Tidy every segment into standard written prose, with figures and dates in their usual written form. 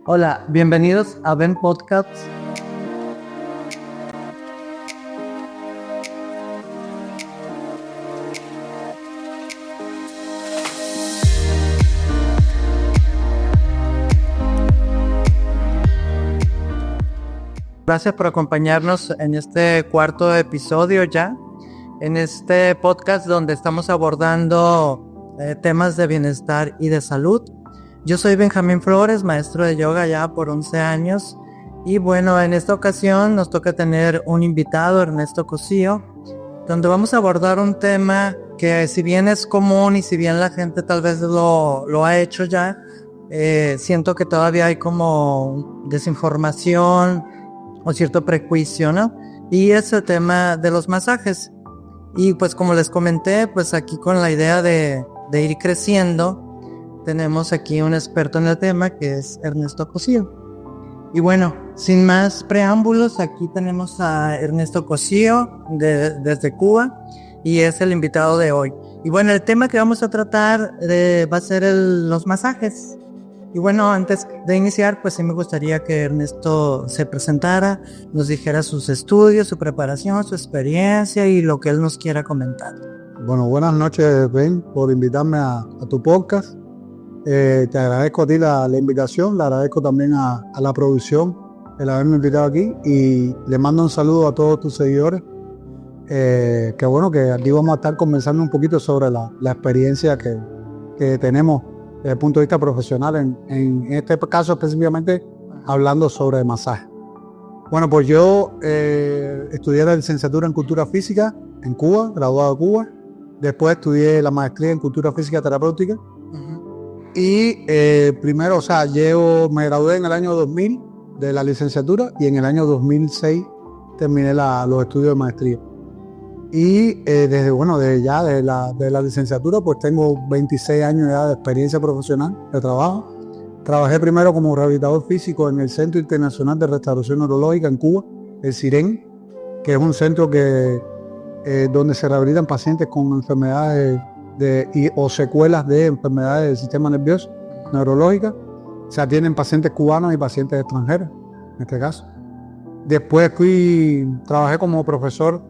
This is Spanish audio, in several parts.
Hola, bienvenidos a Ben Podcasts. Gracias por acompañarnos en este cuarto episodio ya, en este podcast donde estamos abordando temas de bienestar y de salud. Yo soy Benjamín Flores, maestro de yoga ya por 11 años. Y bueno, en esta ocasión nos toca tener un invitado, Ernesto Cosío, donde vamos a abordar un tema que si bien es común y si bien la gente tal vez lo ha hecho ya, siento que todavía hay como desinformación o cierto prejuicio, ¿no? Y es el tema de los masajes. Y pues como les comenté, pues aquí con la idea de ir creciendo, tenemos aquí un experto en el tema que es Ernesto Cosío. Y bueno, sin más preámbulos, aquí tenemos a Ernesto Cosío desde Cuba y es el invitado de hoy. Y bueno, el tema que vamos a tratar va a ser los masajes. Y bueno, antes de iniciar, pues sí me gustaría que Ernesto se presentara, nos dijera sus estudios, su preparación, su experiencia y lo que él nos quiera comentar. Bueno, buenas noches, Ben, por invitarme a tu podcast. Te agradezco a ti la invitación, le agradezco también a la producción el haberme invitado aquí y le mando un saludo a todos tus seguidores. Que bueno, que aquí vamos a estar conversando un poquito sobre la experiencia que tenemos desde el punto de vista profesional, en este caso específicamente hablando sobre masaje. Bueno, pues yo estudié la licenciatura en Cultura Física en Cuba, graduado de Cuba. Después estudié la maestría en Cultura Física Terapéutica. Y primero, me gradué en el año 2000 de la licenciatura y en el año 2006 terminé los estudios de maestría. Y desde la licenciatura pues tengo 26 años ya de experiencia profesional de trabajo. Trabajé primero como rehabilitador físico en el Centro Internacional de Restauración Neurológica en Cuba, el CIREN, que es un centro donde se rehabilitan pacientes con enfermedades o secuelas de enfermedades del sistema nervioso neurológica. Se atienden pacientes cubanos y pacientes extranjeros, en este caso. Después trabajé como profesor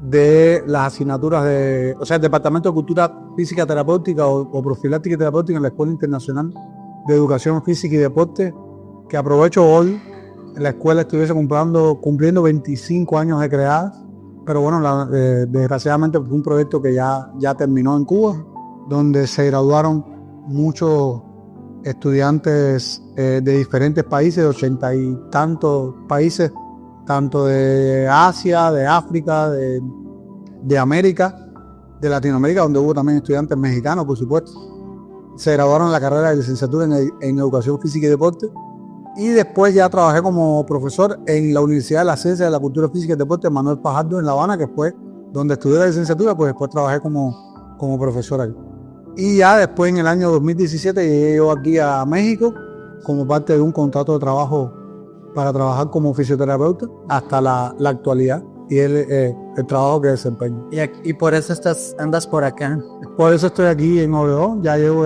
de las asignaturas el Departamento de Cultura Física Terapéutica o Profiláctica y Terapéutica en la Escuela Internacional de Educación Física y Deporte, que aprovecho hoy en la escuela estuviese cumpliendo 25 años de creada, pero bueno, desgraciadamente fue un proyecto que ya terminó en Cuba, donde se graduaron muchos estudiantes de diferentes países, de 80 y tantos países, tanto de Asia, de África, de América, de Latinoamérica, donde hubo también estudiantes mexicanos, por supuesto. Se graduaron en la carrera de licenciatura en Educación Física y Deporte. Y después ya trabajé como profesor en la Universidad de la Ciencia de la Cultura Física y Deporte Manuel Fajardo en La Habana, que fue donde estudié la licenciatura, pues después trabajé como profesor ahí. Y ya después en el año 2017 llegué yo aquí a México como parte de un contrato de trabajo para trabajar como fisioterapeuta hasta la actualidad y el trabajo que desempeño. Y por eso andas por acá. Por eso estoy aquí en Obregón. Ya llevo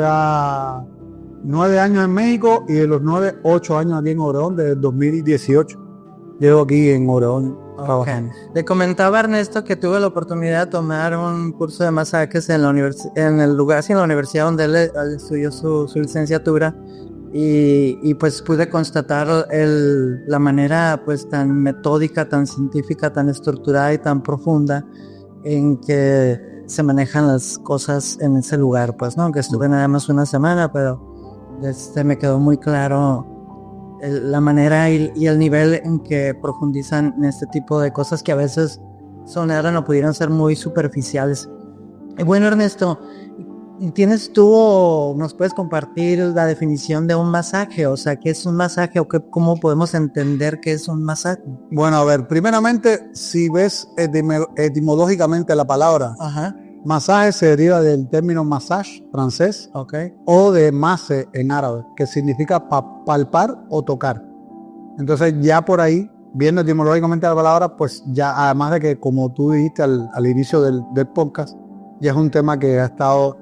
9 años en México y de los 9, 8 años aquí en Obregón desde el 2018. Llevo aquí en Obregón trabajando. Le comentaba a Ernesto que tuve la oportunidad de tomar un curso de masajes en la universidad donde él estudió su licenciatura. Y pues pude constatar la manera pues tan metódica, tan científica, tan estructurada y tan profunda en que se manejan las cosas en ese lugar, pues, ¿no? Aunque estuve nada más una semana, pero me quedó muy claro la manera y el nivel en que profundizan en este tipo de cosas que a veces sonaran o pudieran ser muy superficiales. Y bueno, Ernesto, ¿tienes tú o nos puedes compartir la definición de un masaje? O sea, ¿qué es un masaje o cómo podemos entender qué es un masaje? Bueno, a ver, primeramente, si ves etimológicamente la palabra, masaje se deriva del término massage francés, o de masse en árabe, que significa palpar o tocar. Entonces ya por ahí, viendo etimológicamente la palabra, pues ya además de que, como tú dijiste al inicio del podcast, ya es un tema que ha estado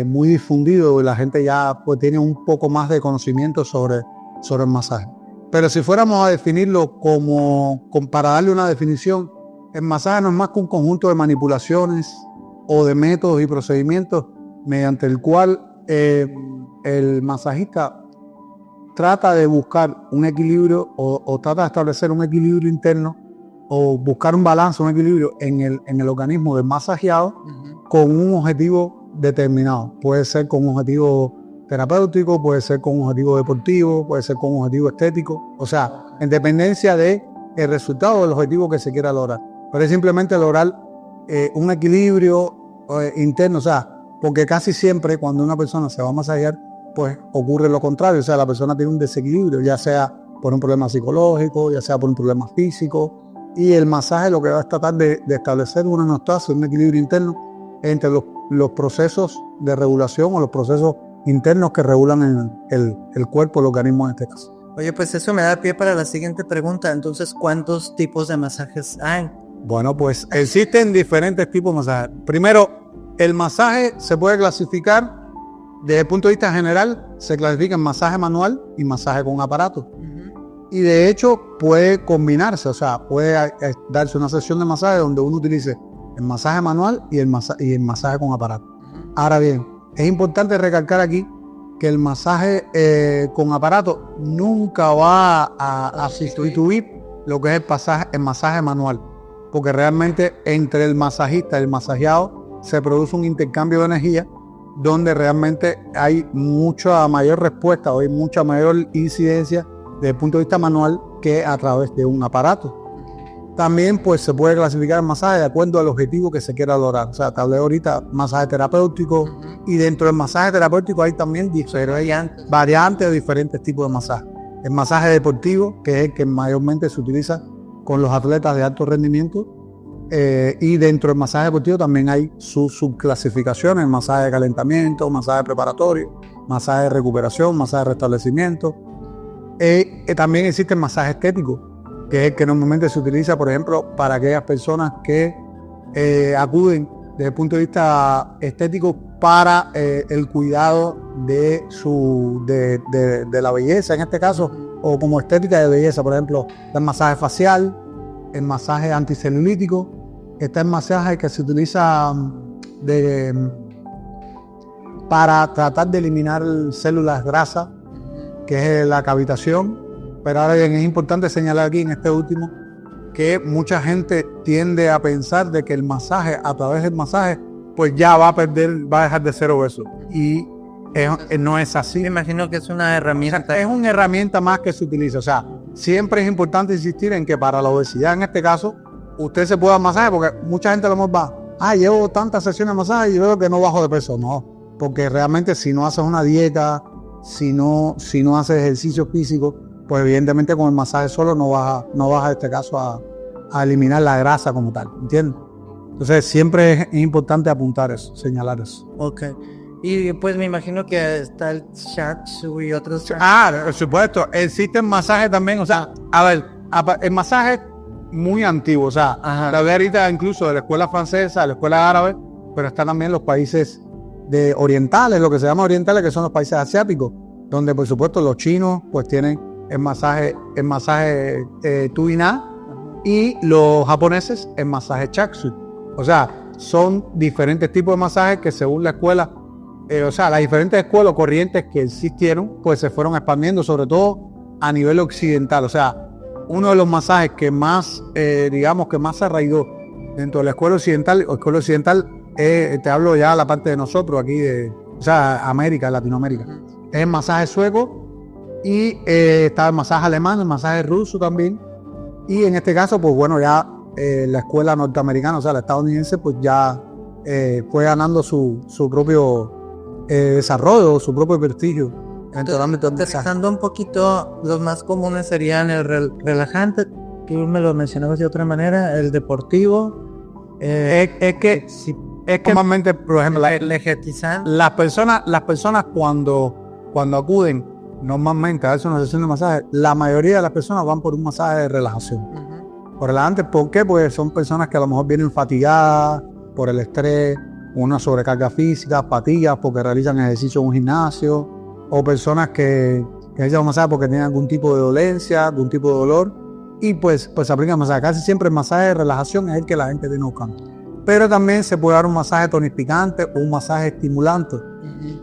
muy difundido y la gente ya pues tiene un poco más de conocimiento sobre sobre el masaje. Pero si fuéramos a definirlo para darle una definición, el masaje no es más que un conjunto de manipulaciones o de métodos y procedimientos mediante el cual el masajista trata de buscar un equilibrio o trata de establecer un equilibrio interno o buscar un balance, un equilibrio en el organismo del masajeado con un objetivo determinado. Puede ser con un objetivo terapéutico, puede ser con un objetivo deportivo, puede ser con un objetivo estético, o sea, en dependencia del resultado del objetivo que se quiera lograr. Pero es simplemente lograr un equilibrio interno, o sea, porque casi siempre cuando una persona se va a masajear, pues ocurre lo contrario, o sea, la persona tiene un desequilibrio, ya sea por un problema psicológico, ya sea por un problema físico, y el masaje lo que va a tratar de establecer una homeostasis, un equilibrio interno entre los procesos de regulación o los procesos internos que regulan el cuerpo, el organismo en este caso. Oye, pues eso me da pie para la siguiente pregunta. Entonces, ¿cuántos tipos de masajes hay? Bueno, pues existen diferentes tipos de masajes. Primero, el masaje se puede clasificar desde el punto de vista general, se clasifica en masaje manual y masaje con aparato. Y de hecho puede combinarse, o sea, puede darse una sesión de masaje donde uno utilice el masaje manual y el masaje con aparato. Ahora bien, es importante recalcar aquí que el masaje con aparato nunca va a sustituir lo que es el masaje manual, porque realmente entre el masajista y el masajeado se produce un intercambio de energía donde realmente hay mucha mayor respuesta o hay mucha mayor incidencia desde el punto de vista manual que a través de un aparato. También pues se puede clasificar el masaje de acuerdo al objetivo que se quiera lograr. O sea, te hablé ahorita masaje terapéutico y dentro del masaje terapéutico hay también variantes de diferentes tipos de masaje. El masaje deportivo, que es el que mayormente se utiliza con los atletas de alto rendimiento, y dentro del masaje deportivo también hay sus subclasificaciones: masaje de calentamiento, masaje preparatorio, masaje de recuperación, masaje de restablecimiento. También existe el masaje estético, que es el que normalmente se utiliza, por ejemplo, para aquellas personas que acuden desde el punto de vista estético para el cuidado de la belleza, en este caso, o como estética de belleza, por ejemplo, el masaje facial, el masaje anticelulítico, está el masaje que se utiliza para tratar de eliminar células grasas, que es la cavitación. Pero ahora bien, es importante señalar aquí en este último que mucha gente tiende a pensar de que el masaje, a través del masaje, pues ya va a dejar de ser obeso. Y no es así. Me imagino que es una herramienta. O sea, es una herramienta más que se utiliza. O sea, siempre es importante insistir en que para la obesidad, en este caso, usted se puede dar masaje, porque mucha gente a lo mejor va, llevo tantas sesiones de masaje y veo que no bajo de peso. No, porque realmente si no haces una dieta, si no haces ejercicio físico, pues evidentemente con el masaje solo no vas en este caso a eliminar la grasa como tal, ¿entiendes? Entonces siempre es importante apuntar eso, señalar eso. Ok. Y pues me imagino que está el shiatsu y otros. Por supuesto, existe el masaje también, o sea, a ver, el masaje muy antiguo, o sea, la ve ahorita incluso de la escuela francesa, de la escuela árabe, pero están también los países orientales, lo que se llama orientales, que son los países asiáticos, donde por supuesto los chinos pues tienen el masaje Tuina, y los japoneses el masaje Chakshu. O sea, son diferentes tipos de masajes que según la escuela, o sea, las diferentes escuelas o corrientes que existieron, pues se fueron expandiendo, sobre todo a nivel occidental. O sea, uno de los masajes que más, digamos, que más se arraigó dentro de la escuela occidental, te hablo ya de la parte de nosotros aquí, o sea, América, Latinoamérica, es el masaje sueco. Y está el masaje alemán, el masaje ruso también. Y en este caso, pues bueno, ya la escuela norteamericana, o sea, la estadounidense, pues ya fue ganando su propio desarrollo, su propio prestigio. Empezando un poquito, los más comunes serían el relajante, que me lo mencionabas de otra manera, el deportivo. Es que normalmente, por ejemplo, las personas cuando acuden normalmente a hacer una sesión de masaje, la mayoría de las personas van por un masaje de relajación. Por relajante, ¿por qué? Pues son personas que a lo mejor vienen fatigadas por el estrés, una sobrecarga física, fatigas porque realizan ejercicio en un gimnasio, o personas que que necesitan un masaje porque tienen algún tipo de dolencia, algún tipo de dolor, y pues se aplica el masaje. Casi siempre el masaje de relajación es el que la gente tiene buscando. Pero también se puede dar un masaje tonificante o un masaje estimulante,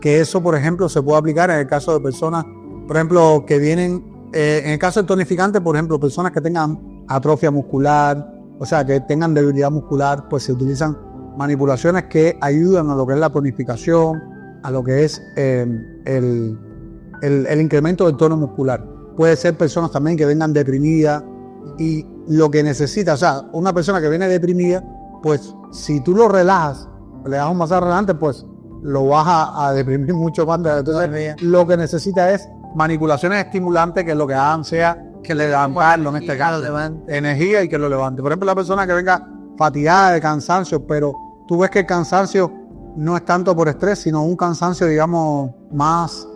que eso, por ejemplo, se puede aplicar en el caso de personas, por ejemplo, que vienen, en el caso del tonificante, por ejemplo, personas que tengan atrofia muscular, o sea, que tengan debilidad muscular, pues se utilizan manipulaciones que ayudan a lo que es la tonificación, a lo que es el incremento del tono muscular. Puede ser personas también que vengan deprimidas y lo que necesita, o sea, una persona que viene deprimida, pues si tú lo relajas, le das un masaje relajante, pues lo vas a deprimir mucho más. Entonces, lo que necesita es manipulaciones estimulantes que lo que hagan sea que le levantarlo, en este caso, energía y que lo levante. Por ejemplo, la persona que venga fatigada de cansancio, pero tú ves que el cansancio no es tanto por estrés, sino un cansancio, digamos, más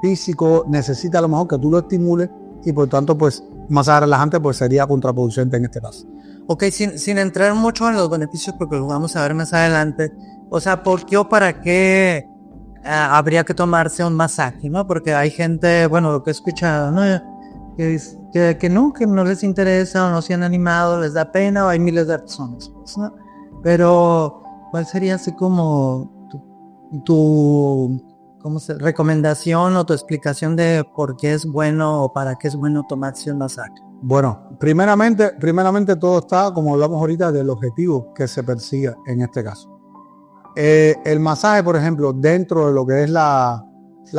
físico, necesita a lo mejor que tú lo estimules y por tanto, pues, un masaje relajante pues sería contraproducente en este caso. Ok, sin entrar mucho en los beneficios, porque lo vamos a ver más adelante, o sea, ¿por qué o para qué habría que tomarse un masaje, ¿no? Porque hay gente, bueno, lo que he escuchado, ¿no? Que no les interesa o no se han animado, les da pena, o hay miles de razones, ¿no? Pero, ¿cuál sería así como tu recomendación o tu explicación de por qué es bueno o para qué es bueno tomarse un masaje? Bueno, primeramente todo está, como hablamos ahorita, del objetivo que se persiga en este caso. El masaje, por ejemplo, dentro de lo que es la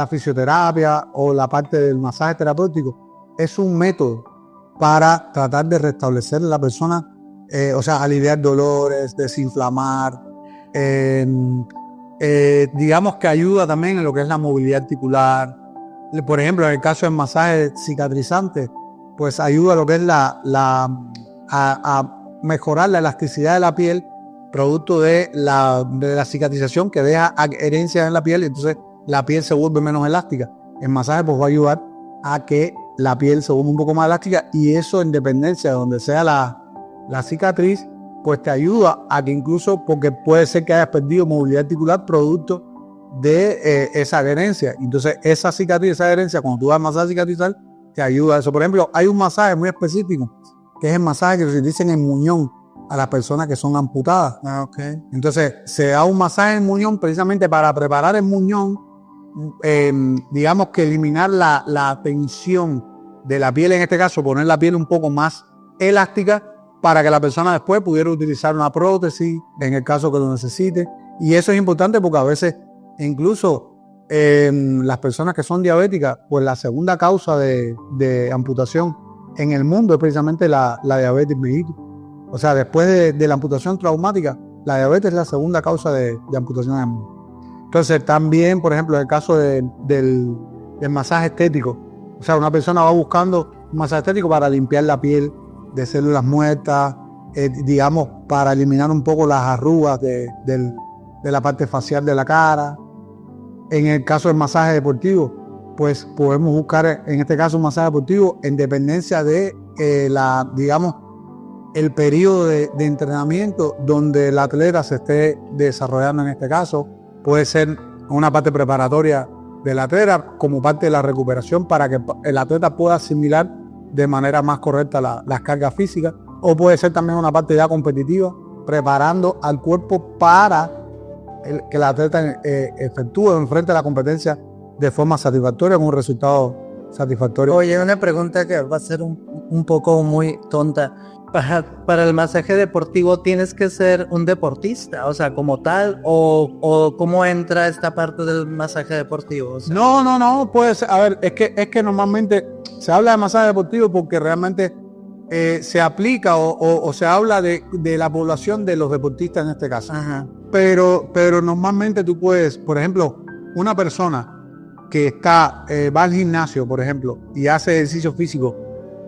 fisioterapia o la parte del masaje terapéutico, es un método para tratar de restablecer a la persona, o sea, aliviar dolores, desinflamar, digamos que ayuda también en lo que es la movilidad articular. Por ejemplo, en el caso del masaje cicatrizante, pues ayuda a lo que es a mejorar la elasticidad de la piel, producto de la cicatrización que deja adherencias en la piel, y entonces la piel se vuelve menos elástica. El masaje pues va a ayudar a que la piel se vuelva un poco más elástica, y eso en dependencia de donde sea la cicatriz, pues te ayuda a que incluso, porque puede ser que hayas perdido movilidad articular producto de esa adherencia. Entonces esa cicatriz, esa adherencia, cuando tú vas a masaje cicatrizar, te ayuda a eso. Por ejemplo, hay un masaje muy específico, que es el masaje que se utiliza en el muñón a las personas que son amputadas. Okay. Entonces se da un masaje en el muñón precisamente para preparar el muñón, digamos que eliminar la tensión de la piel, en este caso poner la piel un poco más elástica, para que la persona después pudiera utilizar una prótesis en el caso que lo necesite. Y eso es importante porque a veces incluso las personas que son diabéticas, pues la segunda causa de amputación en el mundo es precisamente la diabetes mellitus. O sea, después de la amputación traumática, la diabetes es la segunda causa de amputación en el mundo. Entonces también, por ejemplo, en el caso del masaje estético, o sea, una persona va buscando un masaje estético para limpiar la piel de células muertas, digamos, para eliminar un poco las arrugas de la parte facial de la cara. En el caso del masaje deportivo, pues podemos buscar en este caso un masaje deportivo en dependencia de digamos, el periodo de entrenamiento donde el atleta se esté desarrollando. En este caso puede ser una parte preparatoria del atleta como parte de la recuperación, para que el atleta pueda asimilar de manera más correcta las cargas físicas, o puede ser también una parte ya competitiva, preparando al cuerpo para que el atleta efectúe enfrente a la competencia de forma satisfactoria, con un resultado satisfactorio. Oye, una pregunta que va a ser un poco muy tonta. Para el masaje deportivo tienes que ser un deportista, o sea, como tal, o cómo entra esta parte del masaje deportivo. O sea, No, puede ser. A ver, es que normalmente se habla de masaje deportivo porque realmente se aplica o se habla de la población de los deportistas en este caso. Ajá. Pero normalmente tú puedes, por ejemplo, una persona que va al gimnasio, por ejemplo, y hace ejercicio físico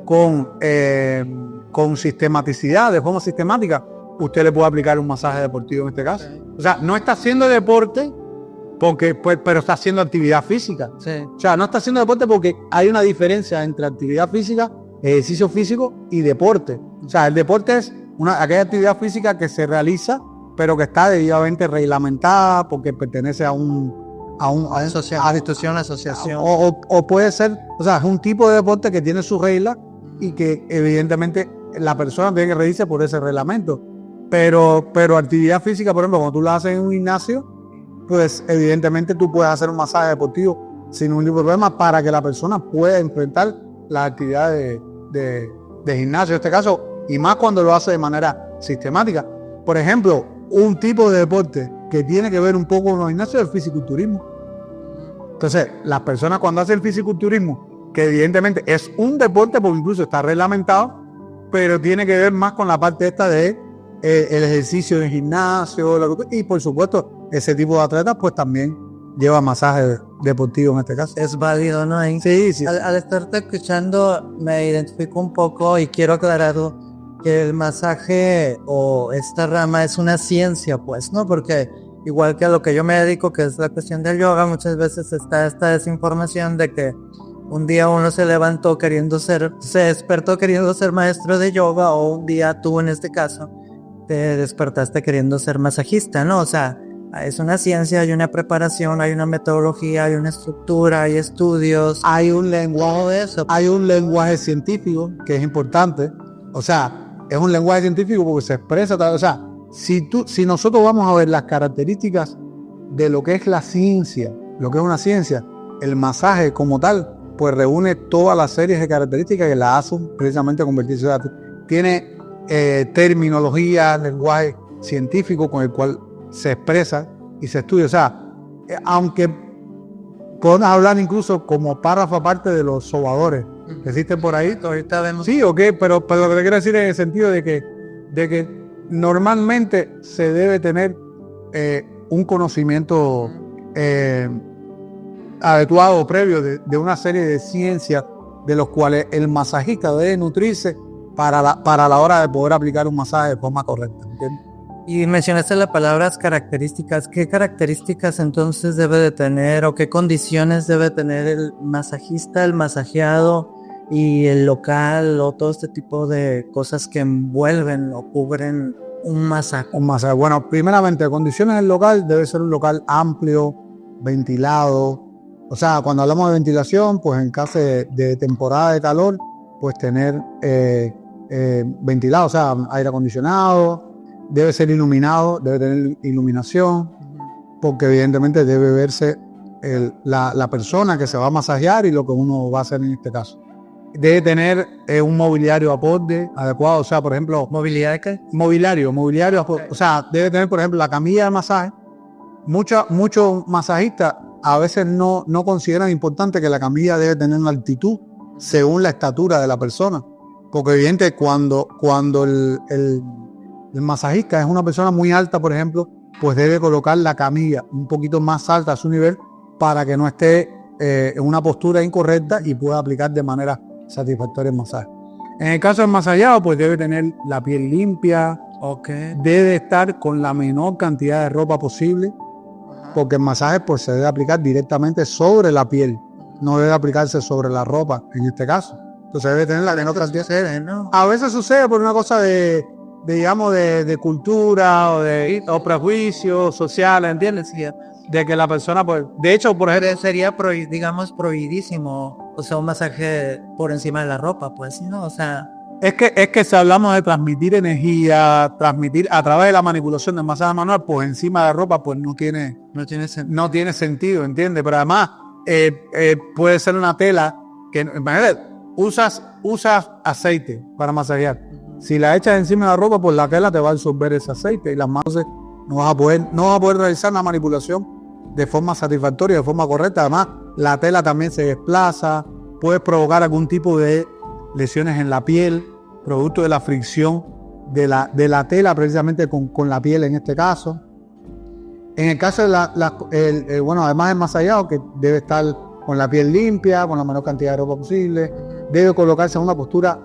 con sistematicidad, de forma sistemática, usted le puede aplicar un masaje deportivo en este caso. O sea, no está haciendo deporte pero está haciendo actividad física. Sí. O sea, no está haciendo deporte porque hay una diferencia entre actividad física, ejercicio físico y deporte. O sea, el deporte es aquella actividad física que se realiza, pero que está debidamente reglamentada porque pertenece a asociación. O puede ser, o sea, es un tipo de deporte que tiene sus reglas y que evidentemente la persona tiene que regirse por ese reglamento. Pero actividad física, por ejemplo, cuando tú la haces en un gimnasio, pues evidentemente tú puedes hacer un masaje deportivo sin ningún tipo de problema para que la persona pueda enfrentar las actividades de gimnasio en este caso, y más cuando lo hace de manera sistemática. Por ejemplo, un tipo de deporte que tiene que ver un poco con los gimnasios es el fisiculturismo. Entonces, las personas cuando hacen el fisiculturismo, que evidentemente es un deporte porque incluso está reglamentado, pero tiene que ver más con la parte esta de el ejercicio de gimnasio, y por supuesto ese tipo de atletas pues también lleva masaje deportivo en este caso. Es válido, ¿no? Sí. Al estarte escuchando me identifico un poco y quiero aclarar que el masaje o esta rama es una ciencia, pues, ¿no? Porque igual que a lo que yo me dedico, que es la cuestión del yoga, muchas veces está esta desinformación de que un día uno se levantó se despertó queriendo ser maestro de yoga, o un día tú en este caso te despertaste queriendo ser masajista, ¿no? O sea, es una ciencia, hay una preparación, hay una metodología, hay una estructura, hay estudios. Hay un lenguaje científico que es importante. O sea, es un lenguaje científico porque se expresa, o sea, si nosotros vamos a ver las características de lo que es la ciencia, lo que es una ciencia, el masaje como tal, pues reúne todas las series de características que la hacen precisamente convertirse en arte. Tiene terminología, lenguaje científico con el cual se expresa y se estudia. O sea, aunque podemos hablar incluso como párrafo aparte de los sobadores que existen por ahí. Ahorita vemos. Sí, ok, pero lo que te quiero decir en el sentido de que normalmente se debe tener un conocimiento adecuado previo de una serie de ciencias de los cuales el masajista debe nutrirse para la hora de poder aplicar un masaje de forma correcta, ¿entiendes? Y mencionaste las palabras características. ¿Qué características entonces debe de tener o qué condiciones debe tener el masajista, el masajeado y el local, o todo este tipo de cosas que envuelven o cubren un masaje? Un masaje. Bueno, primeramente, condiciones del local, debe ser un local amplio, ventilado. O sea, cuando hablamos de ventilación, pues en caso de temporada de calor, pues tener ventilado, o sea, aire acondicionado. Debe ser iluminado, debe tener iluminación, porque evidentemente debe verse la persona que se va a masajear y lo que uno va a hacer en este caso. Debe tener un mobiliario acorde, adecuado, o sea, por ejemplo... ¿Mobiliario qué? Mobiliario acorde. O sea, debe tener, por ejemplo, la camilla de masaje. Muchos masajistas a veces no consideran importante que la camilla debe tener una altitud según la estatura de la persona, porque evidentemente cuando el masajista es una persona muy alta, por ejemplo, pues debe colocar la camilla un poquito más alta a su nivel para que no esté en una postura incorrecta y pueda aplicar de manera satisfactoria el masaje. En el caso del masajeado, pues debe tener la piel limpia, debe estar con la menor cantidad de ropa posible, porque el masaje pues se debe aplicar directamente sobre la piel, no debe aplicarse sobre la ropa en este caso. Entonces debe tener la menor cantidad. ¿No? A veces sucede por una cosa de cultura o prejuicios sociales, ¿entiendes? Sí. De que la persona, pues, de hecho, por ejemplo, sería prohibidísimo, o sea, un masaje por encima de la ropa, pues, ¿no? O sea, es que si hablamos de transmitir energía, transmitir a través de la manipulación del masaje manual, pues encima de ropa, pues no tiene sentido, ¿entiendes? Pero además, puede ser una tela que, imagínate, usas aceite para masajear. Si la echas encima de la ropa, pues la tela te va a absorber ese aceite y las manos no vas a poder realizar la manipulación de forma satisfactoria, de forma correcta. Además, la tela también se desplaza, puedes provocar algún tipo de lesiones en la piel, producto de la fricción de la tela precisamente con la piel en este caso. En el caso de bueno, además del masajeado, que debe estar con la piel limpia, con la menor cantidad de ropa posible, debe colocarse en una postura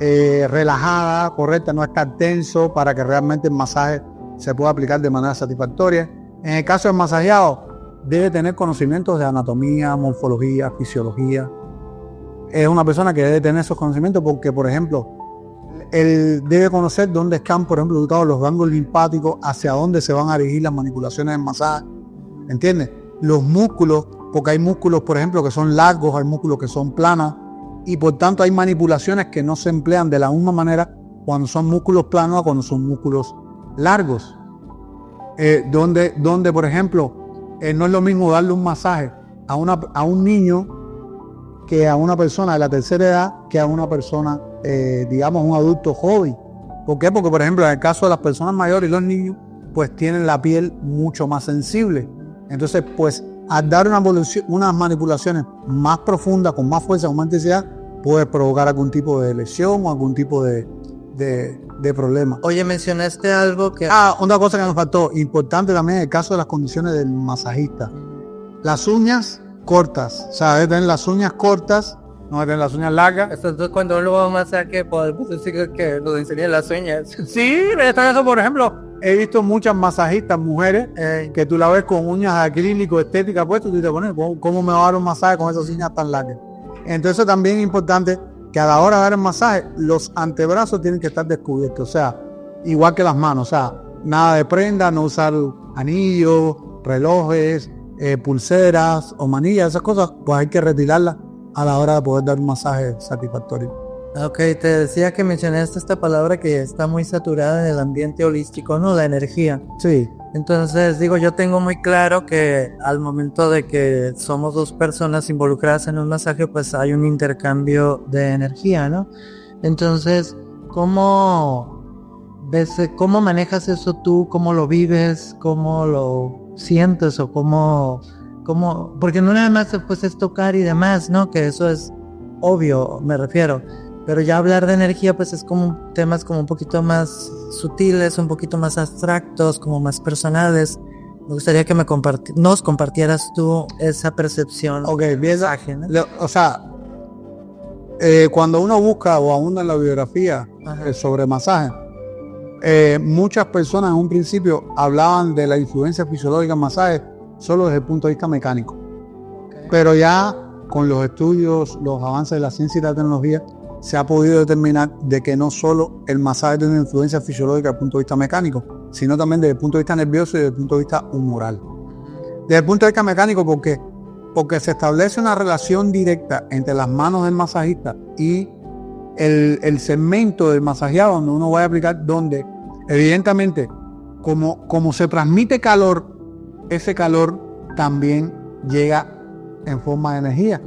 relajada, correcta, no estar tenso para que realmente el masaje se pueda aplicar de manera satisfactoria. En el caso del masajeado, debe tener conocimientos de anatomía, morfología, fisiología. Es una persona que debe tener esos conocimientos porque, por ejemplo, él debe conocer dónde están, por ejemplo, ubicados los ganglios linfáticos, hacia dónde se van a dirigir las manipulaciones del masaje, ¿entiendes? los músculos, porque hay músculos, por ejemplo, que son largos, hay músculos que son planos, y por tanto hay manipulaciones que no se emplean de la misma manera cuando son músculos planos a cuando son músculos largos. Donde, por ejemplo, no es lo mismo darle un masaje a un niño que a una persona de la tercera edad, que a una persona, digamos, un adulto joven. ¿Por qué? Porque, por ejemplo, en el caso de las personas mayores y los niños, pues tienen la piel mucho más sensible. Entonces, pues, al dar unas manipulaciones más profundas, con más fuerza, con más intensidad, puede provocar algún tipo de lesión o algún tipo de problema. Oye, mencionaste algo que... Una cosa que nos faltó, importante también en el caso de las condiciones del masajista. Las uñas cortas, o sea, debe tener las uñas cortas, no debe tener las uñas largas. Entonces, cuando uno va a un masaje, podemos decir que nos enseñan las uñas. Sí, en este caso, por ejemplo, he visto muchas masajistas, mujeres, que tú la ves con uñas acrílico, estética puestas, y tú te pones, ¿cómo me va a dar un masaje con esas uñas tan largas? Entonces también es importante que a la hora de dar el masaje, los antebrazos tienen que estar descubiertos, o sea, igual que las manos, o sea, nada de prenda, no usar anillos, relojes, pulseras o manillas, esas cosas, pues hay que retirarlas a la hora de poder dar un masaje satisfactorio. Ok, te decía que mencionaste esta palabra que está muy saturada en el ambiente holístico, ¿no? La energía. Sí. Entonces, digo, yo tengo muy claro que al momento de que somos dos personas involucradas en un masaje, pues hay un intercambio de energía, ¿no? Entonces, ¿cómo manejas eso tú? ¿Cómo lo vives? ¿Cómo lo sientes? ¿O cómo? Porque no nada más pues es tocar y demás, ¿no? Que eso es obvio, me refiero. Pero ya hablar de energía pues es como temas como un poquito más sutiles, un poquito más abstractos, como más personales. Me gustaría que nos compartieras tú esa percepción. Ok, bien, ¿no? o sea, cuando uno busca o ahonda en la biografía sobre masaje, muchas personas en un principio hablaban de la influencia fisiológica en masaje solo desde el punto de vista mecánico. Okay. Pero ya con los estudios, los avances de la ciencia y la tecnología, se ha podido determinar de que no solo el masaje tiene una influencia fisiológica desde el punto de vista mecánico, sino también desde el punto de vista nervioso y desde el punto de vista humoral. Desde el punto de vista mecánico, ¿por qué? Porque se establece una relación directa entre las manos del masajista y el segmento del masajeado donde uno va a aplicar, donde evidentemente como se transmite calor, ese calor también llega en forma de energía.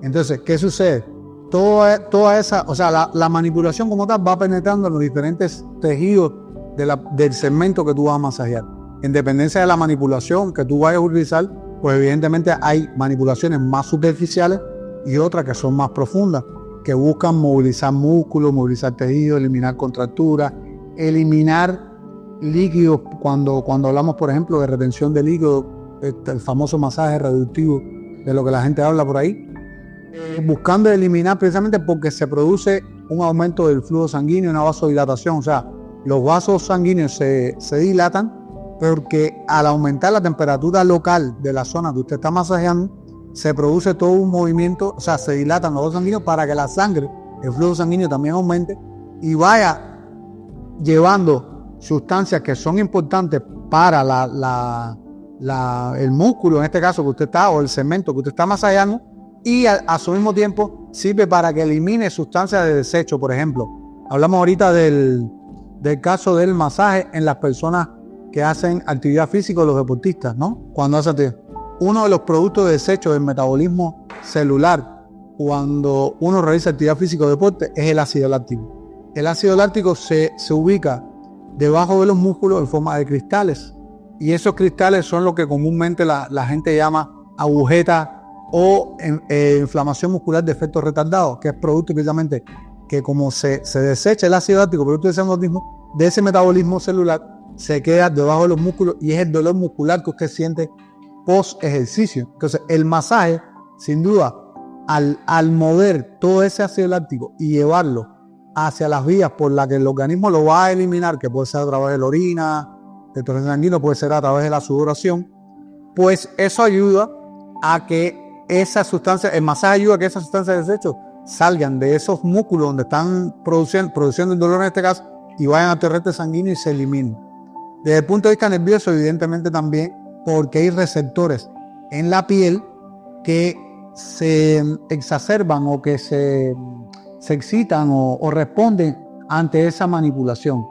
Entonces, ¿qué sucede? Toda esa, o sea, la manipulación como tal va penetrando en los diferentes tejidos del segmento que tú vas a masajear. En dependencia de la manipulación que tú vayas a utilizar, pues evidentemente hay manipulaciones más superficiales y otras que son más profundas, que buscan movilizar músculos, movilizar tejidos, eliminar contracturas, eliminar líquidos. Cuando hablamos, por ejemplo, de retención de líquidos, el famoso masaje reductivo, de lo que la gente habla por ahí, buscando eliminar precisamente porque se produce un aumento del flujo sanguíneo, una vasodilatación, o sea, los vasos sanguíneos se dilatan porque al aumentar la temperatura local de la zona que usted está masajeando, se produce todo un movimiento, o sea, se dilatan los vasos sanguíneos para que la sangre, el flujo sanguíneo también aumente y vaya llevando sustancias que son importantes para el músculo, en este caso que usted está, o el segmento que usted está masajeando, y a su mismo tiempo sirve para que elimine sustancias de desecho. Por ejemplo, hablamos ahorita del caso del masaje en las personas que hacen actividad física, los deportistas, ¿no? Cuando hacen actividad. Uno de los productos de desecho del metabolismo celular cuando uno realiza actividad física o deporte es el ácido láctico. El ácido láctico se ubica debajo de los músculos en forma de cristales, y esos cristales son lo que comúnmente la gente llama agujetas o inflamación muscular de efecto retardado, que es producto precisamente que como se desecha el ácido láctico, producto de ese metabolismo celular, se queda debajo de los músculos y es el dolor muscular que usted siente post ejercicio. Entonces el masaje, sin duda, al mover todo ese ácido láctico y llevarlo hacia las vías por las que el organismo lo va a eliminar, que puede ser a través de la orina, del torrente sanguíneo, puede ser a través de la sudoración, pues eso ayuda a que esa sustancia, el masaje ayuda a que esas sustancias de desecho salgan de esos músculos donde están produciendo el dolor en este caso y vayan al torrente sanguíneo y se eliminen. Desde el punto de vista nervioso, evidentemente también, porque hay receptores en la piel que se exacerban o que se excitan o responden ante esa manipulación.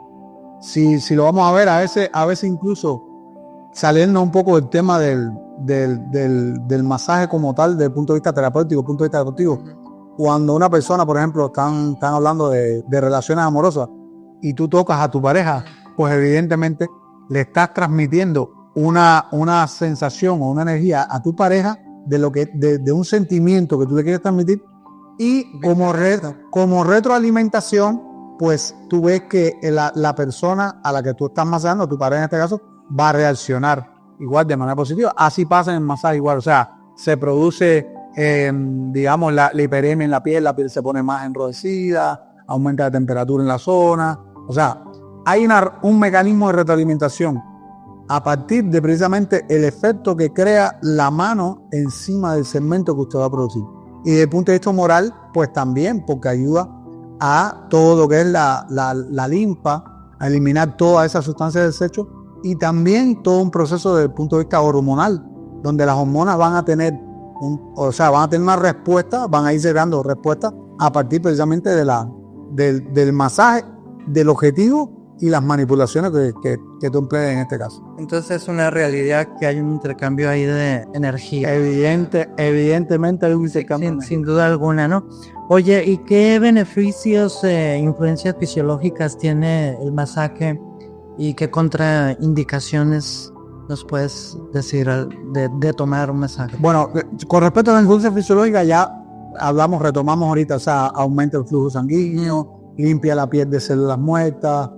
Si lo vamos a ver, a veces incluso salirnos un poco del tema del masaje como tal, desde el punto de vista terapéutico, punto de vista deportivo. Cuando una persona, por ejemplo, están hablando de relaciones amorosas y tú tocas a tu pareja, pues evidentemente le estás transmitiendo una sensación o una energía a tu pareja de un sentimiento que tú le quieres transmitir, y como retroalimentación, pues tú ves que la persona a la que tú estás masajeando, tu pareja en este caso, va a reaccionar igual de manera positiva. Así pasa en el masaje igual, o sea, se produce digamos la hiperemia en la piel se pone más enrojecida, aumenta la temperatura en la zona, o sea, hay un mecanismo de retroalimentación a partir de precisamente el efecto que crea la mano encima del segmento que usted va a producir. Y desde el punto de vista moral, pues también, porque ayuda a todo lo que es la linfa, a eliminar todas esas sustancias de desecho, y también todo un proceso desde el punto de vista hormonal, donde las hormonas van a tener una respuesta, van a ir generando respuestas a partir precisamente del masaje, del objetivo y las manipulaciones que tú emplees en este caso. Entonces es una realidad que hay un intercambio ahí de energía. Evidentemente hay un intercambio. Sin duda alguna, ¿no? Oye, ¿y qué beneficios, influencias fisiológicas tiene el masaje y qué contraindicaciones nos puedes decir de tomar un masaje? Bueno, con respecto a la influencia fisiológica ya retomamos ahorita, o sea, aumenta el flujo sanguíneo, limpia la piel de células muertas,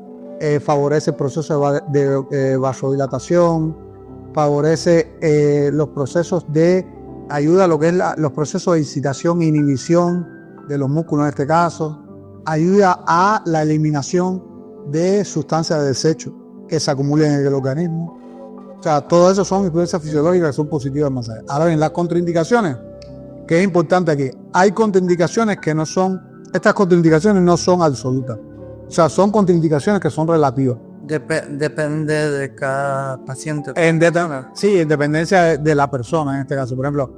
favorece el proceso de vasodilatación, favorece los procesos ayuda a lo que es los procesos de excitación e inhibición de los músculos en este caso, ayuda a la eliminación de sustancias de desecho que se acumulan en el organismo. O sea, todo eso son influencias fisiológicas que son positivas del masaje. Ahora bien, las contraindicaciones, que es importante aquí, hay contraindicaciones estas contraindicaciones no son absolutas. O sea, son contraindicaciones que son relativas. Depende de cada paciente. Sí, en dependencia de la persona en este caso. Por ejemplo,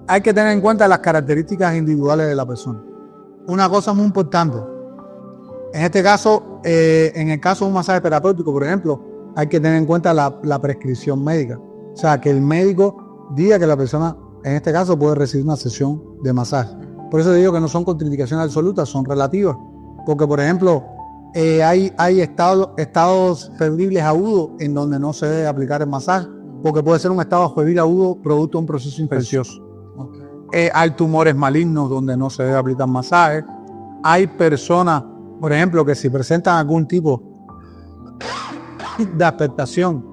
hay que tener en cuenta las características individuales de la persona. Una cosa muy importante, en este caso, en el caso de un masaje terapéutico, por ejemplo, hay que tener en cuenta la prescripción médica. O sea, que el médico diga que la persona, en este caso, puede recibir una sesión de masaje. Por eso digo que no son contraindicaciones absolutas, son relativas. Porque, por ejemplo, hay estados febriles agudos en donde no se debe aplicar el masaje, porque puede ser un estado febril agudo producto de un proceso infeccioso. Okay. Hay tumores malignos donde no se debe aplicar masaje. Hay personas, por ejemplo, que si presentan algún tipo de afectación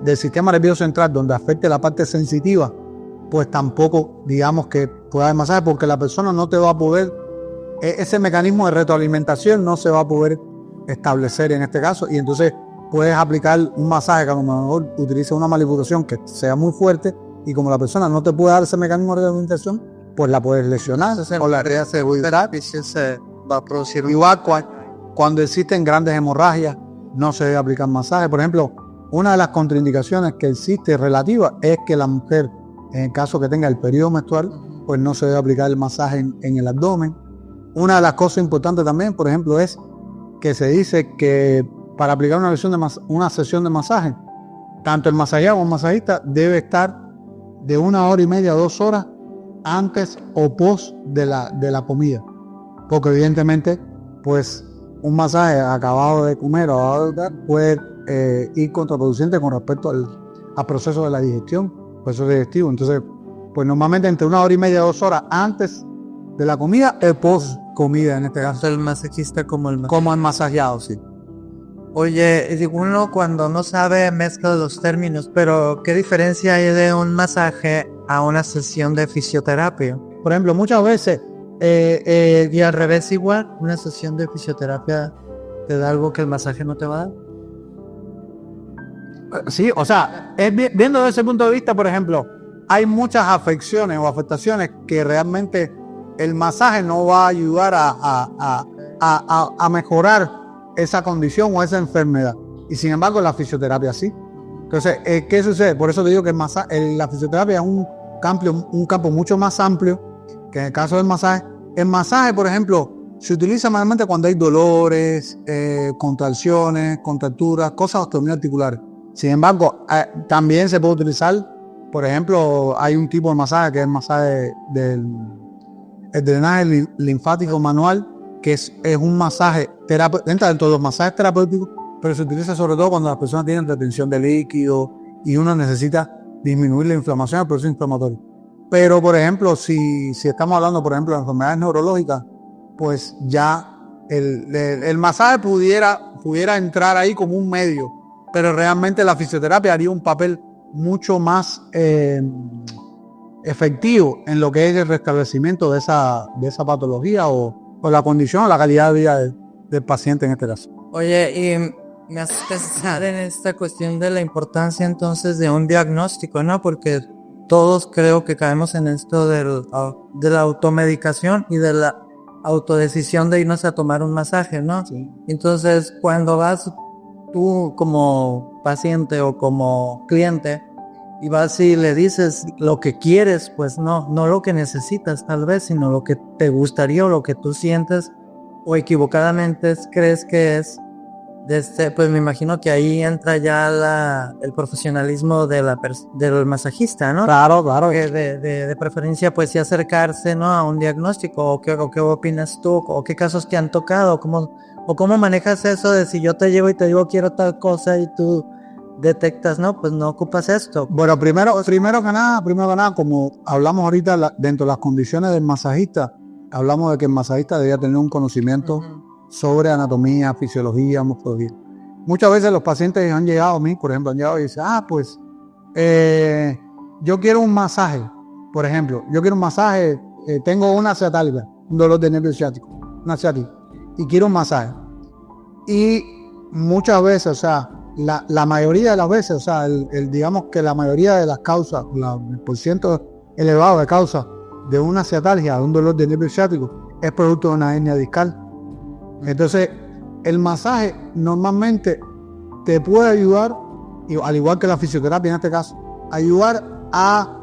del sistema nervioso central donde afecte la parte sensitiva, pues tampoco digamos que pueda haber masaje, porque la persona no te va a poder, ese mecanismo de retroalimentación no se va a poder establecer en este caso, y entonces puedes aplicar un masaje que a lo mejor utiliza una manipulación que sea muy fuerte, y como la persona no te puede dar ese mecanismo de retroalimentación, pues la puedes lesionar. O la terapia se va a producir. Igual cuando existen grandes hemorragias, no se debe aplicar masaje. Por ejemplo, una de las contraindicaciones que existe relativa es que la mujer, en el caso que tenga el periodo menstrual, pues no se debe aplicar el masaje en el abdomen. Una de las cosas importantes también, por ejemplo, es que se dice que para aplicar una sesión de masaje, tanto el masajeado como el masajista debe estar de 1 hora y media a 2 horas antes o post de la comida, porque evidentemente pues un masaje acabado de comer o acabado de dar puede ir contraproducente con respecto al proceso de la digestión, proceso digestivo. Entonces, pues normalmente entre 1 hora y media a 2 horas antes de la comida y post comida en este caso. El masajista como el masajeado, sí. Oye, uno cuando no sabe mezcla los términos, pero ¿qué diferencia hay de un masaje a una sesión de fisioterapia? Por ejemplo, muchas veces y al revés igual, una sesión de fisioterapia te da algo que el masaje no te va a dar. Sí, o sea, viendo desde ese punto de vista, por ejemplo, hay muchas afecciones o afectaciones que realmente el masaje no va a ayudar a mejorar esa condición o esa enfermedad, y sin embargo la fisioterapia sí. Entonces, ¿qué sucede? Por eso te digo que la fisioterapia es un campo mucho más amplio que en el caso del masaje. El masaje, por ejemplo, se utiliza mayormente cuando hay dolores, contracciones, contracturas, cosas osteoarticulares. Sin embargo, también se puede utilizar, por ejemplo, hay un tipo de masaje que es el masaje el drenaje linfático manual, que es un masaje terapéutico, entra dentro de los masajes terapéuticos, pero se utiliza sobre todo cuando las personas tienen retención de líquido y uno necesita disminuir la inflamación, el proceso inflamatorio. Pero, por ejemplo, si estamos hablando, por ejemplo, de enfermedades neurológicas, pues ya el masaje pudiera entrar ahí como un medio, pero realmente la fisioterapia haría un papel mucho más efectivo en lo que es el restablecimiento de esa patología o la condición o la calidad de vida del paciente en este caso. Oye, y me haces pensar en esta cuestión de la importancia entonces de un diagnóstico, ¿no? Porque todos creo que caemos en esto de la automedicación y de la autodecisión de irnos a tomar un masaje, ¿no? Sí. Entonces, cuando vas tú como paciente o como cliente y vas y le dices lo que quieres, pues no lo que necesitas tal vez, sino lo que te gustaría o lo que tú sientes o equivocadamente crees que es. Pues me imagino que ahí entra ya el profesionalismo del masajista, ¿no? Claro. De preferencia, pues sí acercarse, ¿no? A un diagnóstico, o qué opinas tú, o qué casos te han tocado, cómo manejas eso de si yo te llevo y te digo quiero tal cosa y tú detectas, no, pues no ocupas esto. Bueno, primero que nada, como hablamos ahorita dentro de las condiciones del masajista, hablamos de que el masajista debía tener un conocimiento sobre anatomía, fisiología, morfología. Muchas veces los pacientes han llegado a mí, por ejemplo, han llegado y dicen, yo quiero un masaje, por ejemplo, tengo una ciática, un dolor de nervio ciático, una ciática, y quiero un masaje. Y muchas veces, o sea, la mayoría de las veces, o sea, digamos que la mayoría de las causas, el porciento elevado de causas de una ciatalgia, de un dolor de nervio ciático, es producto de una hernia discal. Entonces, el masaje normalmente te puede ayudar, al igual que la fisioterapia en este caso, ayudar a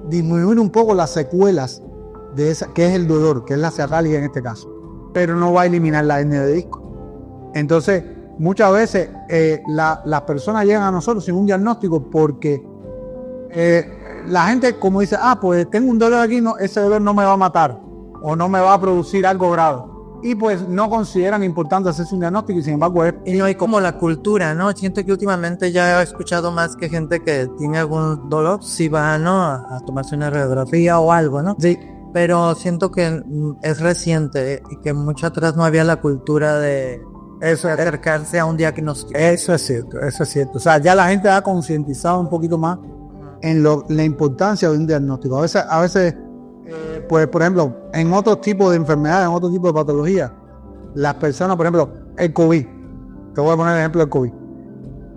disminuir un poco las secuelas de esa, que es el dolor, que es la ciatalgia en este caso, pero no va a eliminar la hernia de disco. Entonces, muchas veces las personas llegan a nosotros sin un diagnóstico porque la gente como dice, pues tengo un dolor aquí, ese dolor no me va a matar o no me va a producir algo grave. Y pues no consideran importante hacerse un diagnóstico y sin embargo Y no hay como la cultura, ¿no? Siento que últimamente ya he escuchado más que gente que tiene algún dolor, si va, ¿no? A tomarse una radiografía o algo, ¿no? Sí. Pero siento que es reciente y que mucho atrás no había la cultura de acercarse a un diagnóstico. Eso es cierto. O sea, ya la gente ha concientizado un poquito más en la importancia de un diagnóstico. A veces pues, por ejemplo, en otros tipos de enfermedades, en otros tipos de patologías, las personas, por ejemplo, el COVID. Te voy a poner el ejemplo del COVID.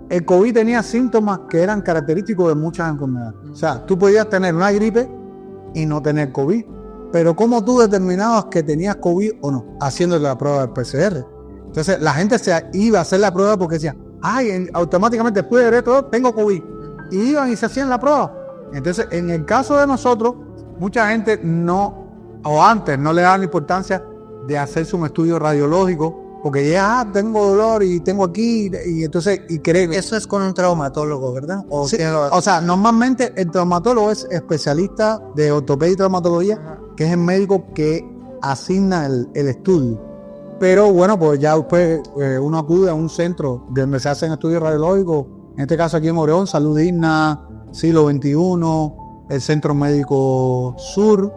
El COVID tenía síntomas que eran característicos de muchas enfermedades. O sea, tú podías tener una gripe y no tener COVID. Pero ¿cómo tú determinabas que tenías COVID o no? Haciéndole la prueba del PCR. Entonces, la gente se iba a hacer la prueba porque decía, automáticamente después de esto tengo COVID. Y iban y se hacían la prueba. Entonces, en el caso de nosotros, mucha gente no le daban importancia de hacerse un estudio radiológico, porque ya tengo dolor y tengo aquí, y entonces, y creen. Eso es con un traumatólogo, ¿verdad? Sí, o sea, normalmente el traumatólogo es especialista de ortopedia y traumatología, que es el médico que asigna el estudio. Pero bueno, pues ya después uno acude a un centro donde se hacen estudios radiológicos, en este caso aquí en Moreón, Salud Digna, Siglo XXI, el Centro Médico Sur,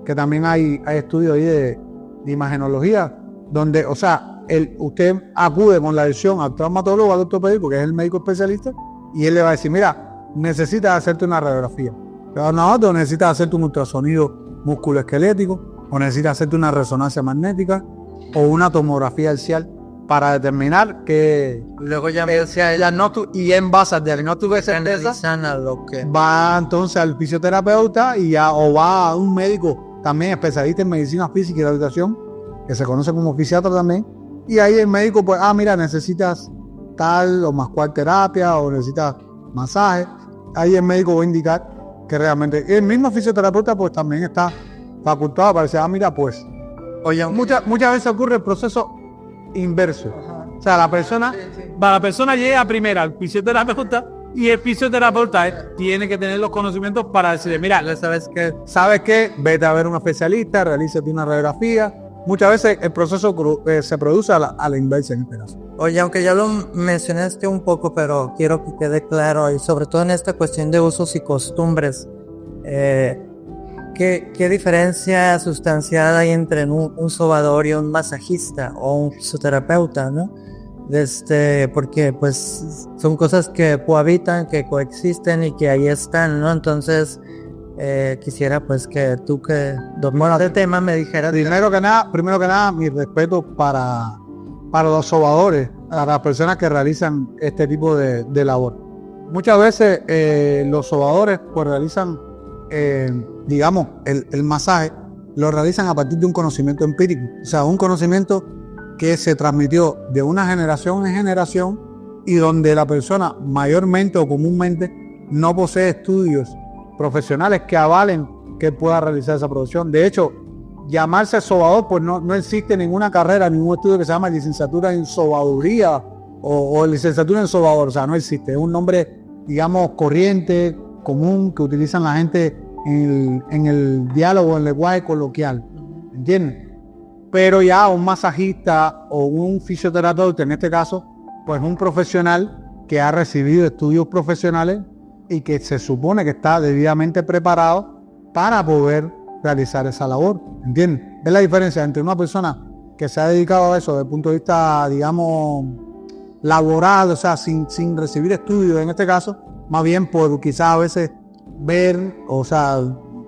que también hay estudios ahí de imagenología, donde, o sea, usted acude con la lesión al traumatólogo, al ortopédico, que es el médico especialista, y él le va a decir, mira, necesitas hacerte una radiografía, o necesitas hacerte un ultrasonido musculoesquelético, o necesitas hacerte una resonancia magnética, o una tomografía axial, para determinar que luego ya y en base al diagnóstico de certeza va entonces al fisioterapeuta o va a un médico también especialista en medicina física y rehabilitación, que se conoce como fisiatra también, y ahí el médico pues mira, necesitas tal o más cual terapia o necesitas masaje. Ahí el médico va a indicar que realmente. El mismo fisioterapeuta pues también está facultado para decir, mira, pues. Oye, Muchas veces ocurre el proceso inverso. O sea, la persona llega primero al fisioterapeuta y el fisioterapeuta tiene que tener los conocimientos para decirle, mira, ¿sabes qué? Vete a ver un especialista, realízate una radiografía. Muchas veces el proceso se produce a la inversa en este caso. Oye, aunque ya lo mencionaste un poco, pero quiero que quede claro, y sobre todo en esta cuestión de usos y costumbres, ¿qué diferencia sustancial hay entre un sobador y un masajista o un fisioterapeuta, ¿no? Porque pues son cosas que cohabitan, que coexisten y que ahí están, ¿no? Entonces quisiera pues que tú que dominas el tema me dijeras. Primero que nada, mi respeto para los sobadores, para las personas que realizan este tipo de labor. Muchas veces los sobadores pues realizan, digamos, el masaje, lo realizan a partir de un conocimiento empírico, o sea, un conocimiento que se transmitió de una generación en generación y donde la persona mayormente o comúnmente no posee estudios profesionales que avalen que pueda realizar esa profesión. De hecho, llamarse sobador, pues no existe ninguna carrera, ningún estudio que se llama licenciatura en sobaduría o licenciatura en sobador, o sea, no existe. Es un nombre, digamos, corriente, común, que utilizan la gente en el diálogo, en el lenguaje coloquial, ¿entiendes? Pero ya un masajista o un fisioterapeuta, en este caso, pues un profesional que ha recibido estudios profesionales y que se supone que está debidamente preparado para poder realizar esa labor, ¿entiendes? Es la diferencia entre una persona que se ha dedicado a eso desde el punto de vista, digamos, laboral, o sea, sin recibir estudios en este caso, más bien por quizás a veces ver, o sea,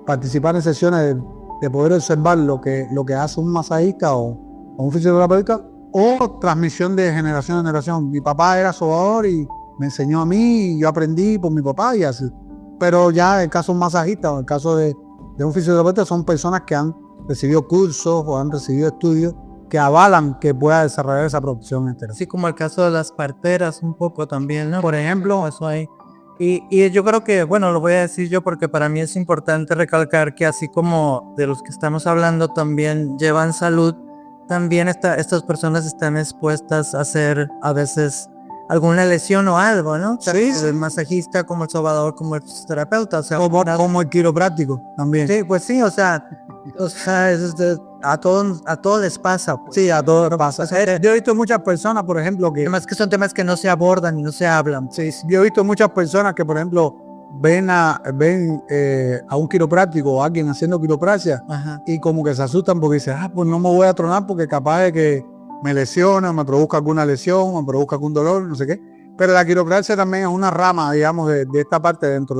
participar en sesiones de poder observar lo que hace un masajista o un fisioterapeuta, o transmisión de generación en generación. Mi papá era sobador y me enseñó a mí y yo aprendí por mi papá y así. Pero ya el caso de un masajista o el caso de un fisioterapeuta son personas que han recibido cursos o han recibido estudios que avalan que pueda desarrollar esa profesión entera. Así como el caso de las parteras un poco también, ¿no? Por ejemplo, eso hay. Y yo creo que, bueno, lo voy a decir yo porque para mí es importante recalcar que así como de los que estamos hablando también llevan salud, también estas personas están expuestas a hacer a veces alguna lesión o algo, ¿no? Sí. El masajista, como el sobador, como el fisioterapeuta, o sea, como el quiropráctico también. Sí, pues sí, o sea a todos les pasa. Pues. Sí, a todos les pasa. Yo he visto muchas personas, por ejemplo, que... Además que son temas que no se abordan y no se hablan. Sí, yo he visto muchas personas que, por ejemplo, ven a un quiropráctico o a alguien haciendo quiropraxia. Ajá. Y como que se asustan porque dicen, pues no me voy a tronar porque capaz de que me lesiona, me produzca alguna lesión, me produzca algún dolor, no sé qué. Pero la quiropraxia también es una rama, digamos, de esta parte dentro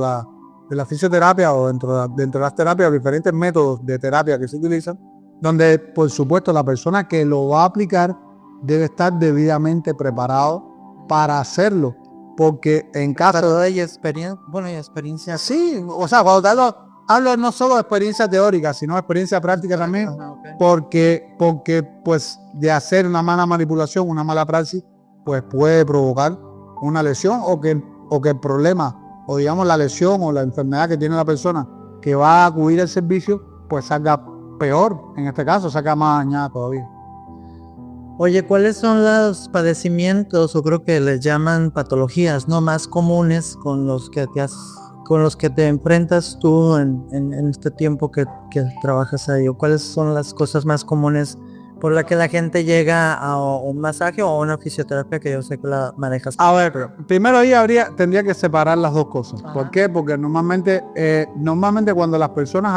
de la fisioterapia o dentro de las terapias, diferentes métodos de terapia que se utilizan, donde, por supuesto, la persona que lo va a aplicar debe estar debidamente preparado para hacerlo. Porque en caso de experiencia. Sí, o sea, cuando hablo no solo de experiencia teórica, sino de experiencia práctica también, okay. porque pues de hacer una mala manipulación, una mala praxis, pues puede provocar una lesión o que el problema, o digamos la lesión o la enfermedad que tiene la persona que va a acudir al servicio, pues salga peor, en este caso, salga más dañada todavía. Oye, ¿cuáles son los padecimientos, o creo que les llaman patologías, no más comunes con los que te enfrentas tú en este tiempo que trabajas ahí? ¿O cuáles son las cosas más comunes por las que la gente llega a un masaje o a una fisioterapia, que yo sé que la manejas? A ver, primero ahí tendría que separar las dos cosas. Ajá. ¿Por qué? Porque normalmente cuando las personas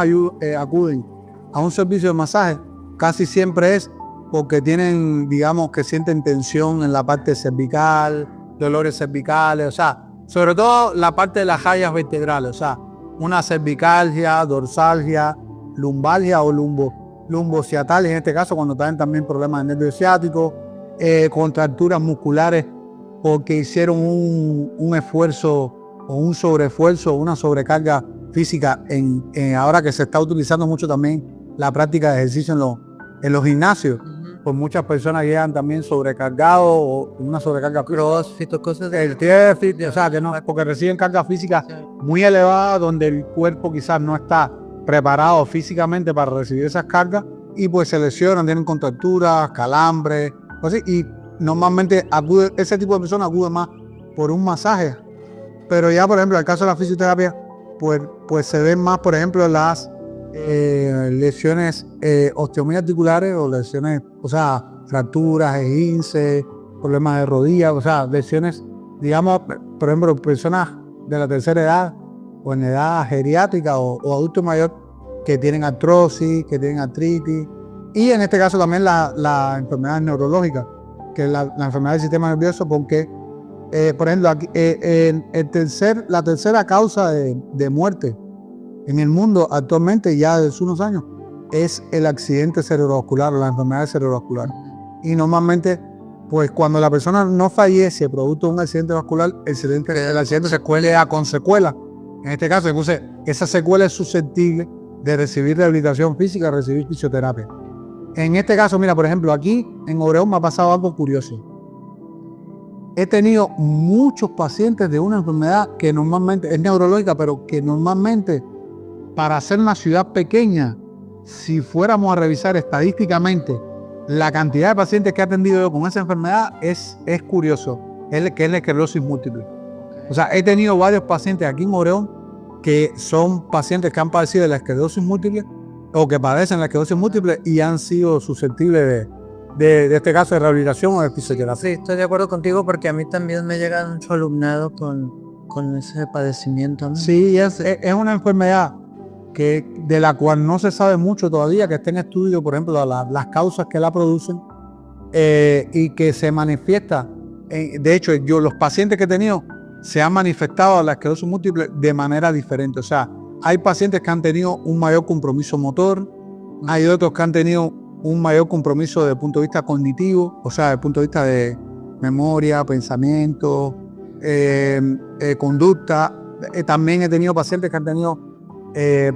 acuden a un servicio de masaje, casi siempre es porque tienen, digamos, que sienten tensión en la parte cervical, dolores cervicales, o sea, sobre todo la parte de las jayas vertebrales, o sea, una cervicalgia, dorsalgia, lumbalgia o lumbociatalia, en este caso cuando tienen también problemas de nervio ciático, contracturas musculares porque hicieron un esfuerzo o un sobreesfuerzo, una sobrecarga física ahora que se está utilizando mucho también la práctica de ejercicio en los gimnasios. pues muchas personas llegan también sobrecargados o con una sobrecarga CrossFit o cosas de... el TF, o sea, que no, porque reciben carga física muy elevada donde el cuerpo quizás no está preparado físicamente para recibir esas cargas y pues se lesionan, tienen contracturas, calambres, así, y normalmente ese tipo de personas acude más por un masaje. Pero ya, por ejemplo, en el caso de la fisioterapia, pues se ven más, por ejemplo, las lesiones osteomiarticulares o lesiones, o sea, fracturas, esguinces, problemas de rodillas, o sea, lesiones, digamos, por ejemplo, personas de la tercera edad o en edad geriátrica o adulto mayor que tienen artrosis, que tienen artritis, y en este caso también la enfermedad neurológica, que es la enfermedad del sistema nervioso, porque por ejemplo, aquí, la tercera causa de muerte en el mundo actualmente, ya desde unos años, es el accidente cerebrovascular o la enfermedad cerebrovascular. Y normalmente, pues cuando la persona no fallece producto de un accidente vascular, el accidente se queda con secuela. En este caso, entonces, esa secuela es susceptible de recibir rehabilitación física, recibir fisioterapia. En este caso, mira, por ejemplo, aquí en Obregón me ha pasado algo curioso. He tenido muchos pacientes de una enfermedad que normalmente es neurológica, pero que normalmente para ser una ciudad pequeña, si fuéramos a revisar estadísticamente la cantidad de pacientes que he atendido yo con esa enfermedad, es curioso, que es la esclerosis múltiple. O sea, he tenido varios pacientes aquí en Obregón que son pacientes que han padecido de la esclerosis múltiple o que padecen la esclerosis múltiple y han sido susceptibles de este caso de rehabilitación o de fisioterapia. Sí, estoy de acuerdo contigo porque a mí también me llega mucho alumnado con ese padecimiento, ¿no? Sí, es una enfermedad de la cual no se sabe mucho todavía, que está en estudio, por ejemplo, las causas que la producen y que se manifiesta. De hecho, los pacientes que he tenido se han manifestado a la esclerosis múltiple de manera diferente. O sea, hay pacientes que han tenido un mayor compromiso motor, hay otros que han tenido un mayor compromiso desde el punto de vista cognitivo, o sea, desde el punto de vista de memoria, pensamiento, conducta. También he tenido pacientes que han tenido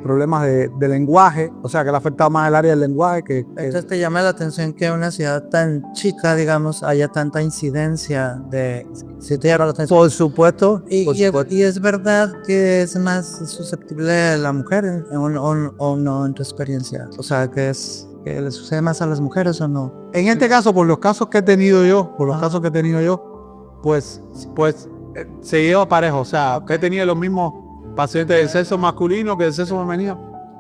problemas de lenguaje, o sea, que le ha afectado más el área del lenguaje. Entonces te llama la atención que en una ciudad tan chica, digamos, haya tanta incidencia de... Sí te llama la atención. Por supuesto. Y es verdad que es más susceptible la mujer o no en tu experiencia. O sea, que le sucede más a las mujeres o no. En este caso, por los casos que he tenido yo, pues se lleva parejo. O sea, que he tenido los mismos pacientes del sexo masculino que del sexo femenino.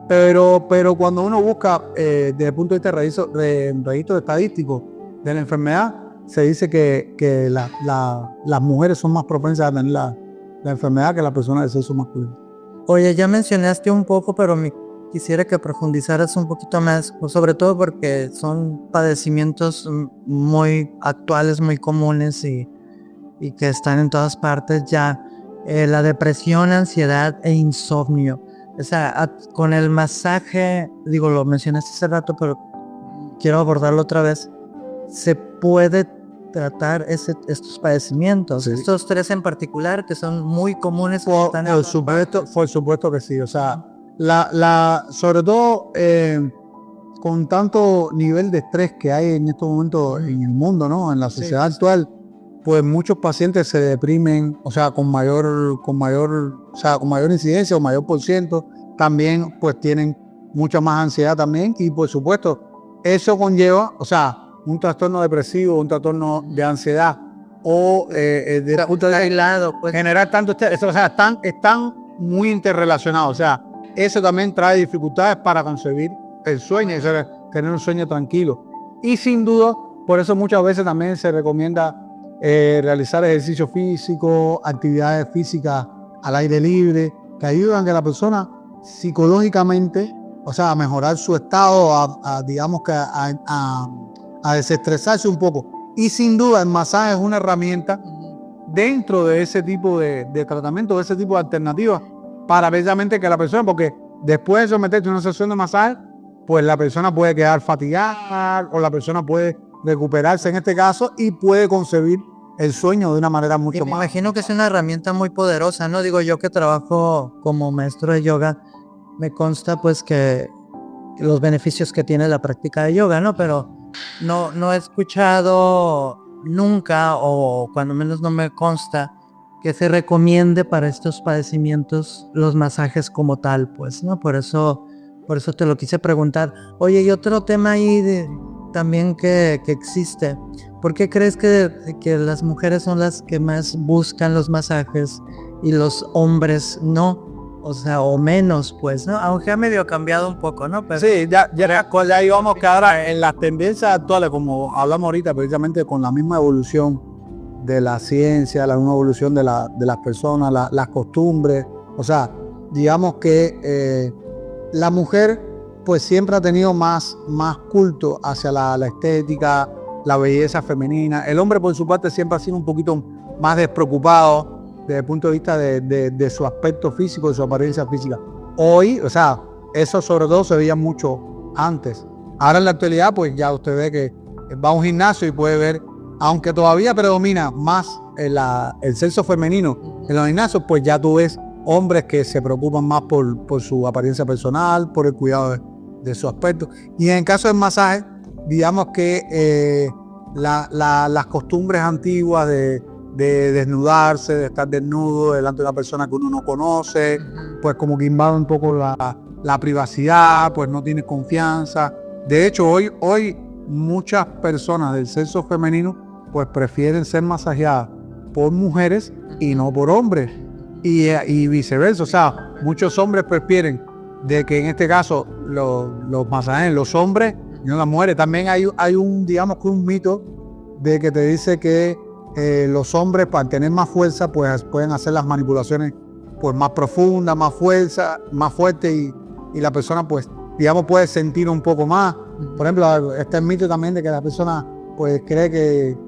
Pero cuando uno busca desde el punto de vista registro estadístico de la enfermedad, se dice que las mujeres son más propensas a tener la enfermedad que las personas del sexo masculino. Oye, ya mencionaste un poco, pero quisiera que profundizaras un poquito más, sobre todo porque son padecimientos muy actuales, muy comunes y que están en todas partes ya. La depresión, ansiedad e insomnio. O sea, con el masaje, digo, lo mencionaste hace rato, pero quiero abordarlo otra vez. Se puede tratar estos padecimientos, sí. Estos tres en particular, que son muy comunes. Por supuesto que sí. O sea, sobre todo con tanto nivel de estrés que hay en estos momentos en el mundo, ¿no? En la sociedad actual, pues muchos pacientes se deprimen, o sea, con mayor incidencia o mayor por ciento. También pues tienen mucha más ansiedad también y por supuesto eso conlleva, o sea, un trastorno depresivo, un trastorno de ansiedad o aislado, pues. Generar tanto estrés, o sea, están muy interrelacionados. O sea, eso también trae dificultades para concebir el sueño, tener un sueño tranquilo. Y sin duda, por eso muchas veces también se recomienda realizar ejercicio físico, actividades físicas al aire libre, que ayudan a que la persona psicológicamente, o sea, a mejorar su estado, digamos que a desestresarse un poco. Y sin duda el masaje es una herramienta dentro de ese tipo de tratamiento, de ese tipo de alternativas, para precisamente que la persona, porque después de someterse a una sesión de masaje, pues la persona puede quedar fatigada o la persona puede recuperarse en este caso y puede concebir el sueño de una manera mucho más. Me imagino que es una herramienta muy poderosa, ¿no? Digo, yo que trabajo como maestro de yoga, me consta pues que los beneficios que tiene la práctica de yoga, ¿no? Pero no he escuchado nunca, o cuando menos no me consta, que se recomiende para estos padecimientos los masajes como tal, pues, ¿no? Por eso te lo quise preguntar. Oye, y otro tema ahí también que existe. ¿Por qué crees que las mujeres son las que más buscan los masajes y los hombres no? O sea, o menos, pues, ¿no? Aunque ha medio cambiado un poco, ¿no? Pero... Sí, ya íbamos que ahora en las tendencias actuales, como hablamos ahorita, precisamente con la misma evolución de la ciencia, la misma evolución de las personas, las costumbres. O sea, digamos que la mujer pues siempre ha tenido más culto hacia la estética, la belleza femenina. El hombre por su parte siempre ha sido un poquito más despreocupado desde el punto de vista de su aspecto físico, de su apariencia física. Hoy, o sea, eso sobre todo se veía mucho antes. Ahora en la actualidad, pues ya usted ve que va a un gimnasio y puede ver, aunque todavía predomina más el sexo femenino en los gimnasios, pues ya tú ves hombres que se preocupan más por su apariencia personal, por el cuidado de su aspecto. Y en el caso del masaje, digamos que las costumbres antiguas de desnudarse, de estar desnudo delante de una persona que uno no conoce, pues como que invade un poco la privacidad, pues no tienes confianza. De hecho, hoy muchas personas del sexo femenino pues prefieren ser masajeadas por mujeres y no por hombres, y viceversa. O sea, muchos hombres prefieren de que en este caso los masajes los hombres y no las mujeres. También hay un, digamos que un mito de que te dice que los hombres, para tener más fuerza, pues pueden hacer las manipulaciones pues más profundas, más fuerte, y la persona pues digamos puede sentir un poco más. Por ejemplo, este mito también de que la persona pues cree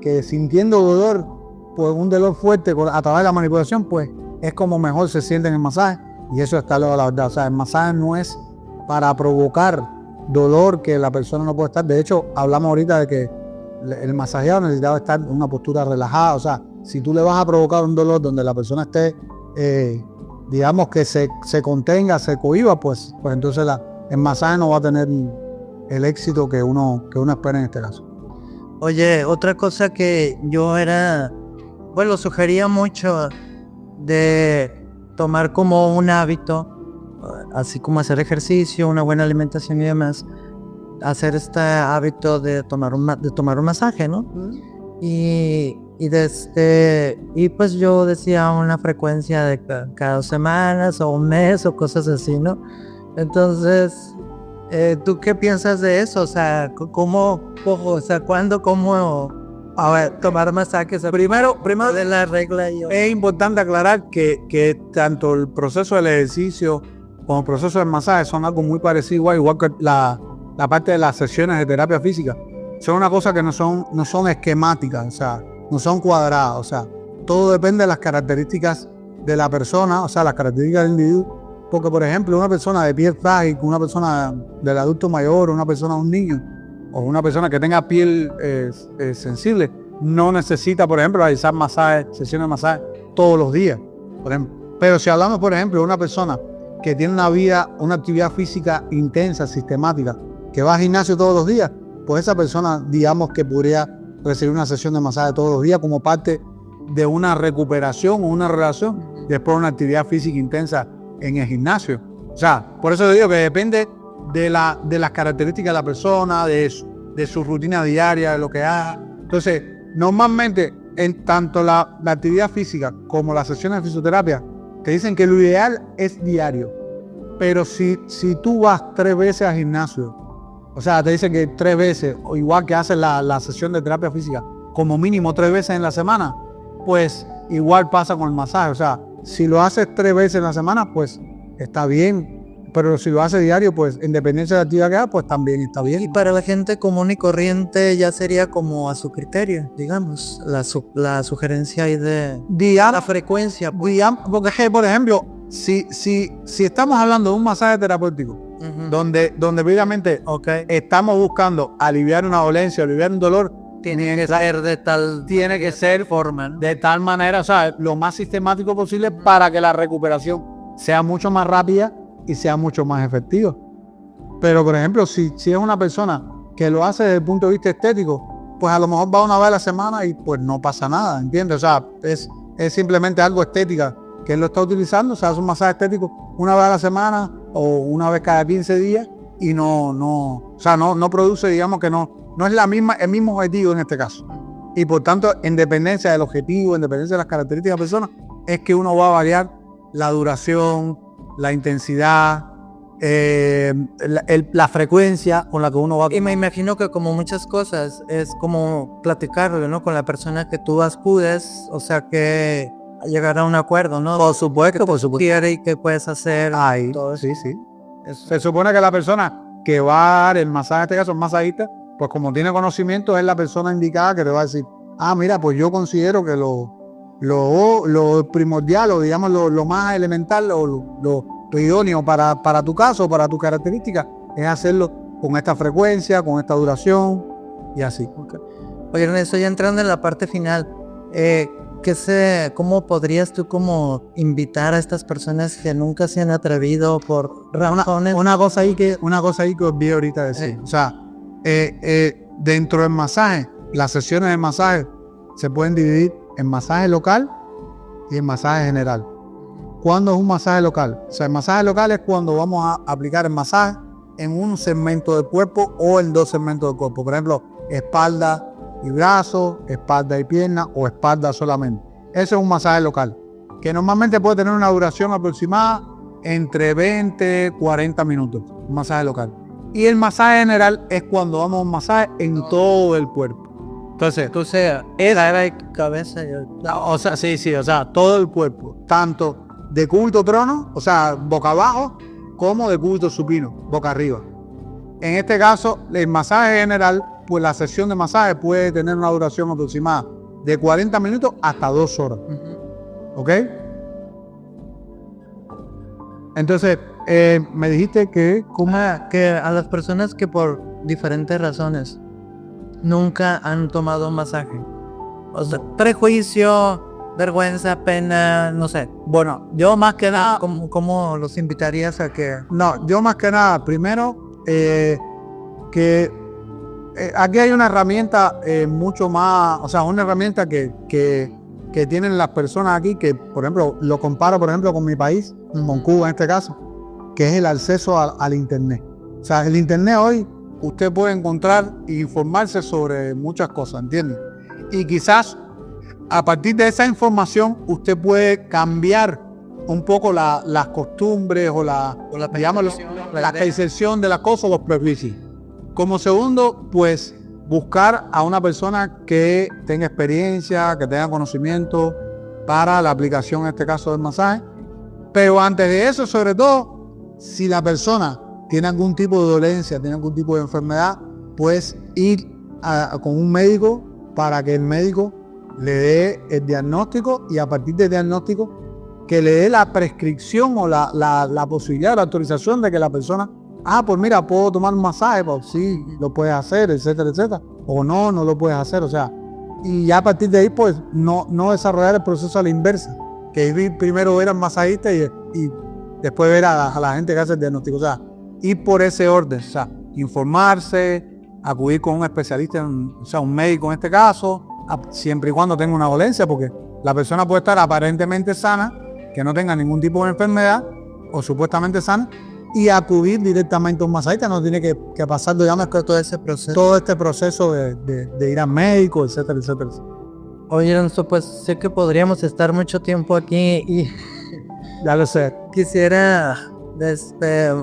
que sintiendo dolor, pues un dolor fuerte a través de la manipulación, pues es como mejor se siente en el masaje, y eso está luego la verdad. O sea, el masaje no es para provocar dolor que la persona no puede estar. De hecho, hablamos ahorita de que el masajeado necesitaba estar en una postura relajada. O sea, si tú le vas a provocar un dolor donde la persona esté, digamos que se contenga, se cohiba, pues entonces el masaje no va a tener el éxito que uno espera en este caso. Oye, otra cosa que yo sugería mucho de tomar como un hábito, así como hacer ejercicio, una buena alimentación y demás, hacer este hábito de tomar un masaje, ¿no? Y pues yo decía una frecuencia de cada 2 semanas o un mes o cosas así, ¿no? Entonces, ¿tú qué piensas de eso? O sea, ¿cuándo, cómo, a ver, tomar masajes? Primero de la regla. Es importante aclarar que tanto el proceso del ejercicio como el proceso del masaje son algo muy parecido, igual que la parte de las sesiones de terapia física. Son una cosa que no son esquemáticas, o sea, no son cuadradas. O sea, todo depende de las características de la persona, o sea, las características del individuo. Porque, por ejemplo, una persona de piel frágil, una persona del adulto mayor, una persona de un niño, o una persona que tenga piel sensible, no necesita, por ejemplo, realizar sesiones de masaje todos los días, por ejemplo. Pero si hablamos, por ejemplo, de una persona que tiene una actividad física intensa, sistemática, que va al gimnasio todos los días, pues esa persona, digamos que podría recibir una sesión de masaje todos los días como parte de una recuperación o una relación después de una actividad física intensa en el gimnasio. O sea, por eso digo que depende de las características de la persona, de su rutina diaria, de lo que haga. Entonces, normalmente, en tanto la actividad física como las sesiones de fisioterapia, te dicen que lo ideal es diario. Pero si tú vas 3 veces al gimnasio, o sea, te dicen que 3 veces, o igual que haces la sesión de terapia física, como mínimo 3 veces en la semana, pues igual pasa con el masaje. O sea, si lo haces 3 veces en la semana, pues está bien. Pero si lo haces diario, pues en dependencia de la actividad que hagas, pues también está bien. Y para la gente común y corriente ya sería como a su criterio, digamos, la sugerencia ahí de la frecuencia. Porque, por ejemplo, si estamos hablando de un masaje terapéutico, donde obviamente estamos buscando aliviar una dolencia, aliviar un dolor, tiene que ser forma, ¿no? De tal manera, o sea, lo más sistemático posible para que la recuperación sea mucho más rápida y sea mucho más efectiva. Pero, por ejemplo, si es una persona que lo hace desde el punto de vista estético, pues a lo mejor va una vez a la semana y pues no pasa nada, ¿entiendes? O sea, es simplemente algo estética que él lo está utilizando, o sea, es un masaje estético una vez a la semana o una vez cada 15 días y no produce, digamos que no es el mismo objetivo en este caso. Y por tanto, en dependencia del objetivo, en dependencia de las características de la persona, es que uno va a variar la duración, la intensidad, la frecuencia con la que uno va a... Y me imagino que como muchas cosas, es como platicarlo, ¿no? Con la persona que tú acudes, o sea que llegar a un acuerdo, ¿no? Por supuesto, por supuesto. Quiere y qué puedes hacer. Ahí, todo eso. sí. Se supone que la persona que va a dar el masaje, en este caso el masajista, pues como tiene conocimiento, es la persona indicada que te va a decir, mira, pues yo considero que lo primordial, o digamos lo más elemental, lo idóneo para tu caso, para tu característica, es hacerlo con esta frecuencia, con esta duración y así. Okay. Oye, Ernesto, ya entrando en la parte final, ¿cómo podrías tú como invitar a estas personas que nunca se han atrevido por razones? Una cosa ahí que os vi ahorita decir. O sea, dentro del masaje, las sesiones de masaje se pueden dividir en masaje local y en masaje general. ¿Cuándo es un masaje local? O sea, el masaje local es cuando vamos a aplicar el masaje en un segmento del cuerpo o en dos segmentos del cuerpo. Por ejemplo, espalda y brazos, espalda y pierna o espalda solamente. Ese es un masaje local, que normalmente puede tener una duración aproximada entre 20 y 40 minutos. Un masaje local. Y el masaje general es cuando vamos a un masaje en todo el cuerpo. Entonces, era cabeza. O sea, todo el cuerpo, tanto de cúbito trono, o sea, boca abajo, como de cúbito supino, boca arriba. En este caso, el masaje general, pues la sesión de masaje puede tener una duración aproximada de 40 minutos hasta 2 horas. ¿Ok? Entonces, me dijiste que a las personas que por diferentes razones nunca han tomado un masaje, o sea, prejuicio, vergüenza, pena, no sé. Bueno, yo más que nada... ¿Cómo los invitarías a que...? No, yo más que nada, primero, aquí hay una herramienta mucho más... O sea, una herramienta que tienen las personas aquí, que, por ejemplo, lo comparo, por ejemplo, con mi país, con Cuba en este caso, que es el acceso al Internet. O sea, el Internet hoy, usted puede encontrar e informarse sobre muchas cosas, ¿entiende? Y quizás a partir de esa información usted puede cambiar un poco las costumbres o la percepción de las cosas o los prejuicios. Como segundo, pues buscar a una persona que tenga experiencia, que tenga conocimiento para la aplicación, en este caso del masaje. Pero antes de eso, sobre todo, si la persona tiene algún tipo de dolencia, tiene algún tipo de enfermedad, pues ir con un médico para que el médico le dé el diagnóstico y a partir del diagnóstico que le dé la prescripción o la posibilidad, la autorización de que la persona, pues mira, puedo tomar un masaje, pues sí, lo puedes hacer, etcétera, etcétera, o no lo puedes hacer, o sea, y ya a partir de ahí, pues no desarrollar el proceso a la inversa, que primero ver al masajista y después ver a la gente que hace el diagnóstico, o sea, ir por ese orden, o sea, informarse, acudir con un especialista, o sea, un médico en este caso, siempre y cuando tenga una dolencia, porque la persona puede estar aparentemente sana, que no tenga ningún tipo de enfermedad, o supuestamente sana, y acudir directamente a un masajista, no tiene que pasar, digamos, todo este proceso de ir al médico, etcétera, etcétera. Oye, Ernesto, pues sé que podríamos estar mucho tiempo aquí y ya lo sé.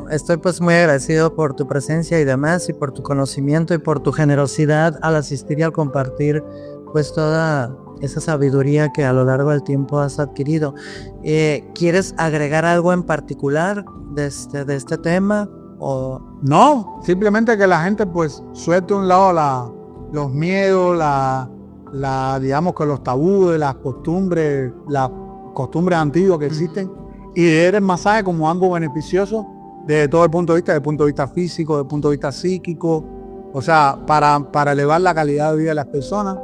Estoy pues muy agradecido por tu presencia y demás, y por tu conocimiento y por tu generosidad al asistir y al compartir pues toda esa sabiduría que a lo largo del tiempo has adquirido. ¿Quieres agregar algo en particular de este tema? ¿O? No, simplemente que la gente pues suelte a un lado los miedos, digamos que los tabúes, las costumbres antiguas que existen, y ver el masaje como algo beneficioso desde todo el punto de vista físico, desde el punto de vista psíquico, o sea, para elevar la calidad de vida de las personas,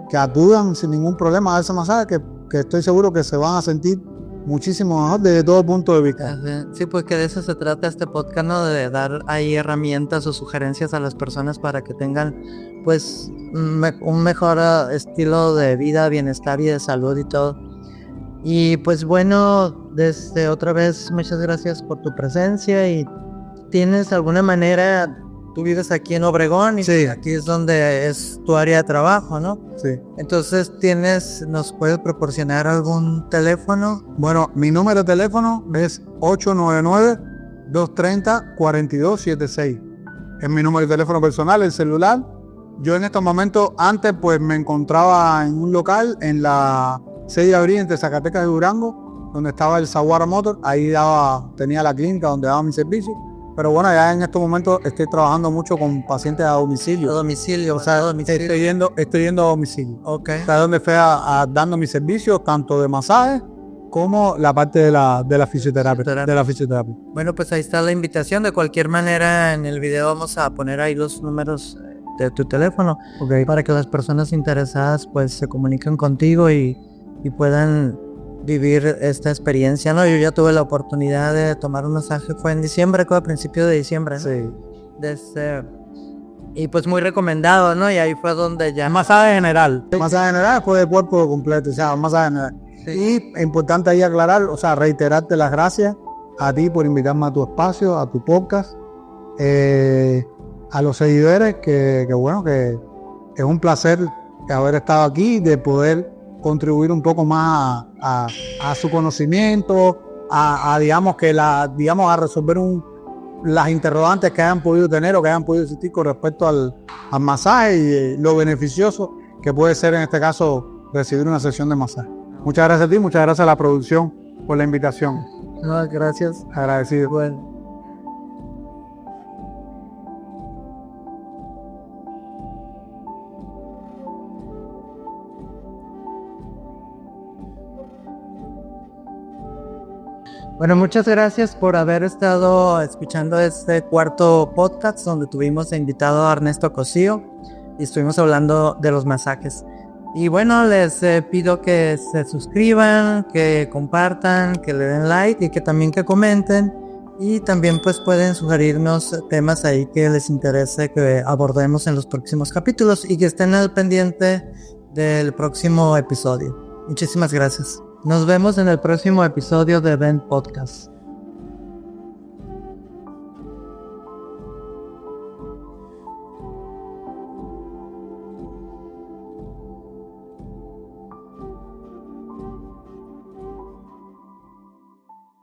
que acudan sin ningún problema a ese masaje, que estoy seguro que se van a sentir muchísimo mejor desde todo punto de vista. Sí, pues que de eso se trata este podcast, ¿no? De dar ahí herramientas o sugerencias a las personas para que tengan pues un mejor estilo de vida, bienestar y de salud y todo. Y pues bueno, desde otra vez muchas gracias por tu presencia. Y ¿tienes alguna manera? Tú vives aquí en Obregón y Sí. aquí es donde es tu área de trabajo, ¿no? Sí. Entonces ¿nos puedes proporcionar algún teléfono? Bueno, mi número de teléfono es 899-230-4276. Es mi número de teléfono personal, el celular. Yo en estos momentos, antes pues me encontraba en un local en la 6 de abril entre Zacatecas y Durango, donde estaba el Saguaro Motor. Ahí tenía la clínica donde daba mi servicio. Pero bueno, ya en estos momentos estoy trabajando mucho con pacientes a domicilio. A domicilio, O sea, a domicilio. estoy yendo a domicilio. Ok. O sea, donde fue dando mis servicios, tanto de masaje como la parte de la fisioterapia. Bueno, pues ahí está la invitación. De cualquier manera, en el video vamos a poner ahí los números de tu teléfono, para que las personas interesadas pues se comuniquen contigo y puedan vivir esta experiencia, ¿no? Yo ya tuve la oportunidad de tomar un masaje, fue en diciembre, a principios de diciembre, ¿no? Sí. Y pues muy recomendado, ¿no? Y ahí fue donde ya... Masaje general. Masaje general después del cuerpo completo, o sea, masaje general. Sí. Y importante ahí aclarar, o sea, reiterarte las gracias a ti por invitarme a tu espacio, a tu podcast, a los seguidores, que bueno, que es un placer haber estado aquí, de poder contribuir un poco más a su conocimiento, digamos a resolver las interrogantes que hayan podido tener o que hayan podido existir con respecto al masaje y lo beneficioso que puede ser en este caso recibir una sesión de masaje. Muchas gracias a ti, muchas gracias a la producción por la invitación. No, gracias. Agradecido. Bueno. Bueno, muchas gracias por haber estado escuchando este cuarto podcast donde tuvimos de invitado a Ernesto Cosío y estuvimos hablando de los masajes. Y bueno, les pido que se suscriban, que compartan, que le den like y que también que comenten. Y también pues pueden sugerirnos temas ahí que les interese que abordemos en los próximos capítulos y que estén al pendiente del próximo episodio. Muchísimas gracias. Nos vemos en el próximo episodio de Ben Podcast.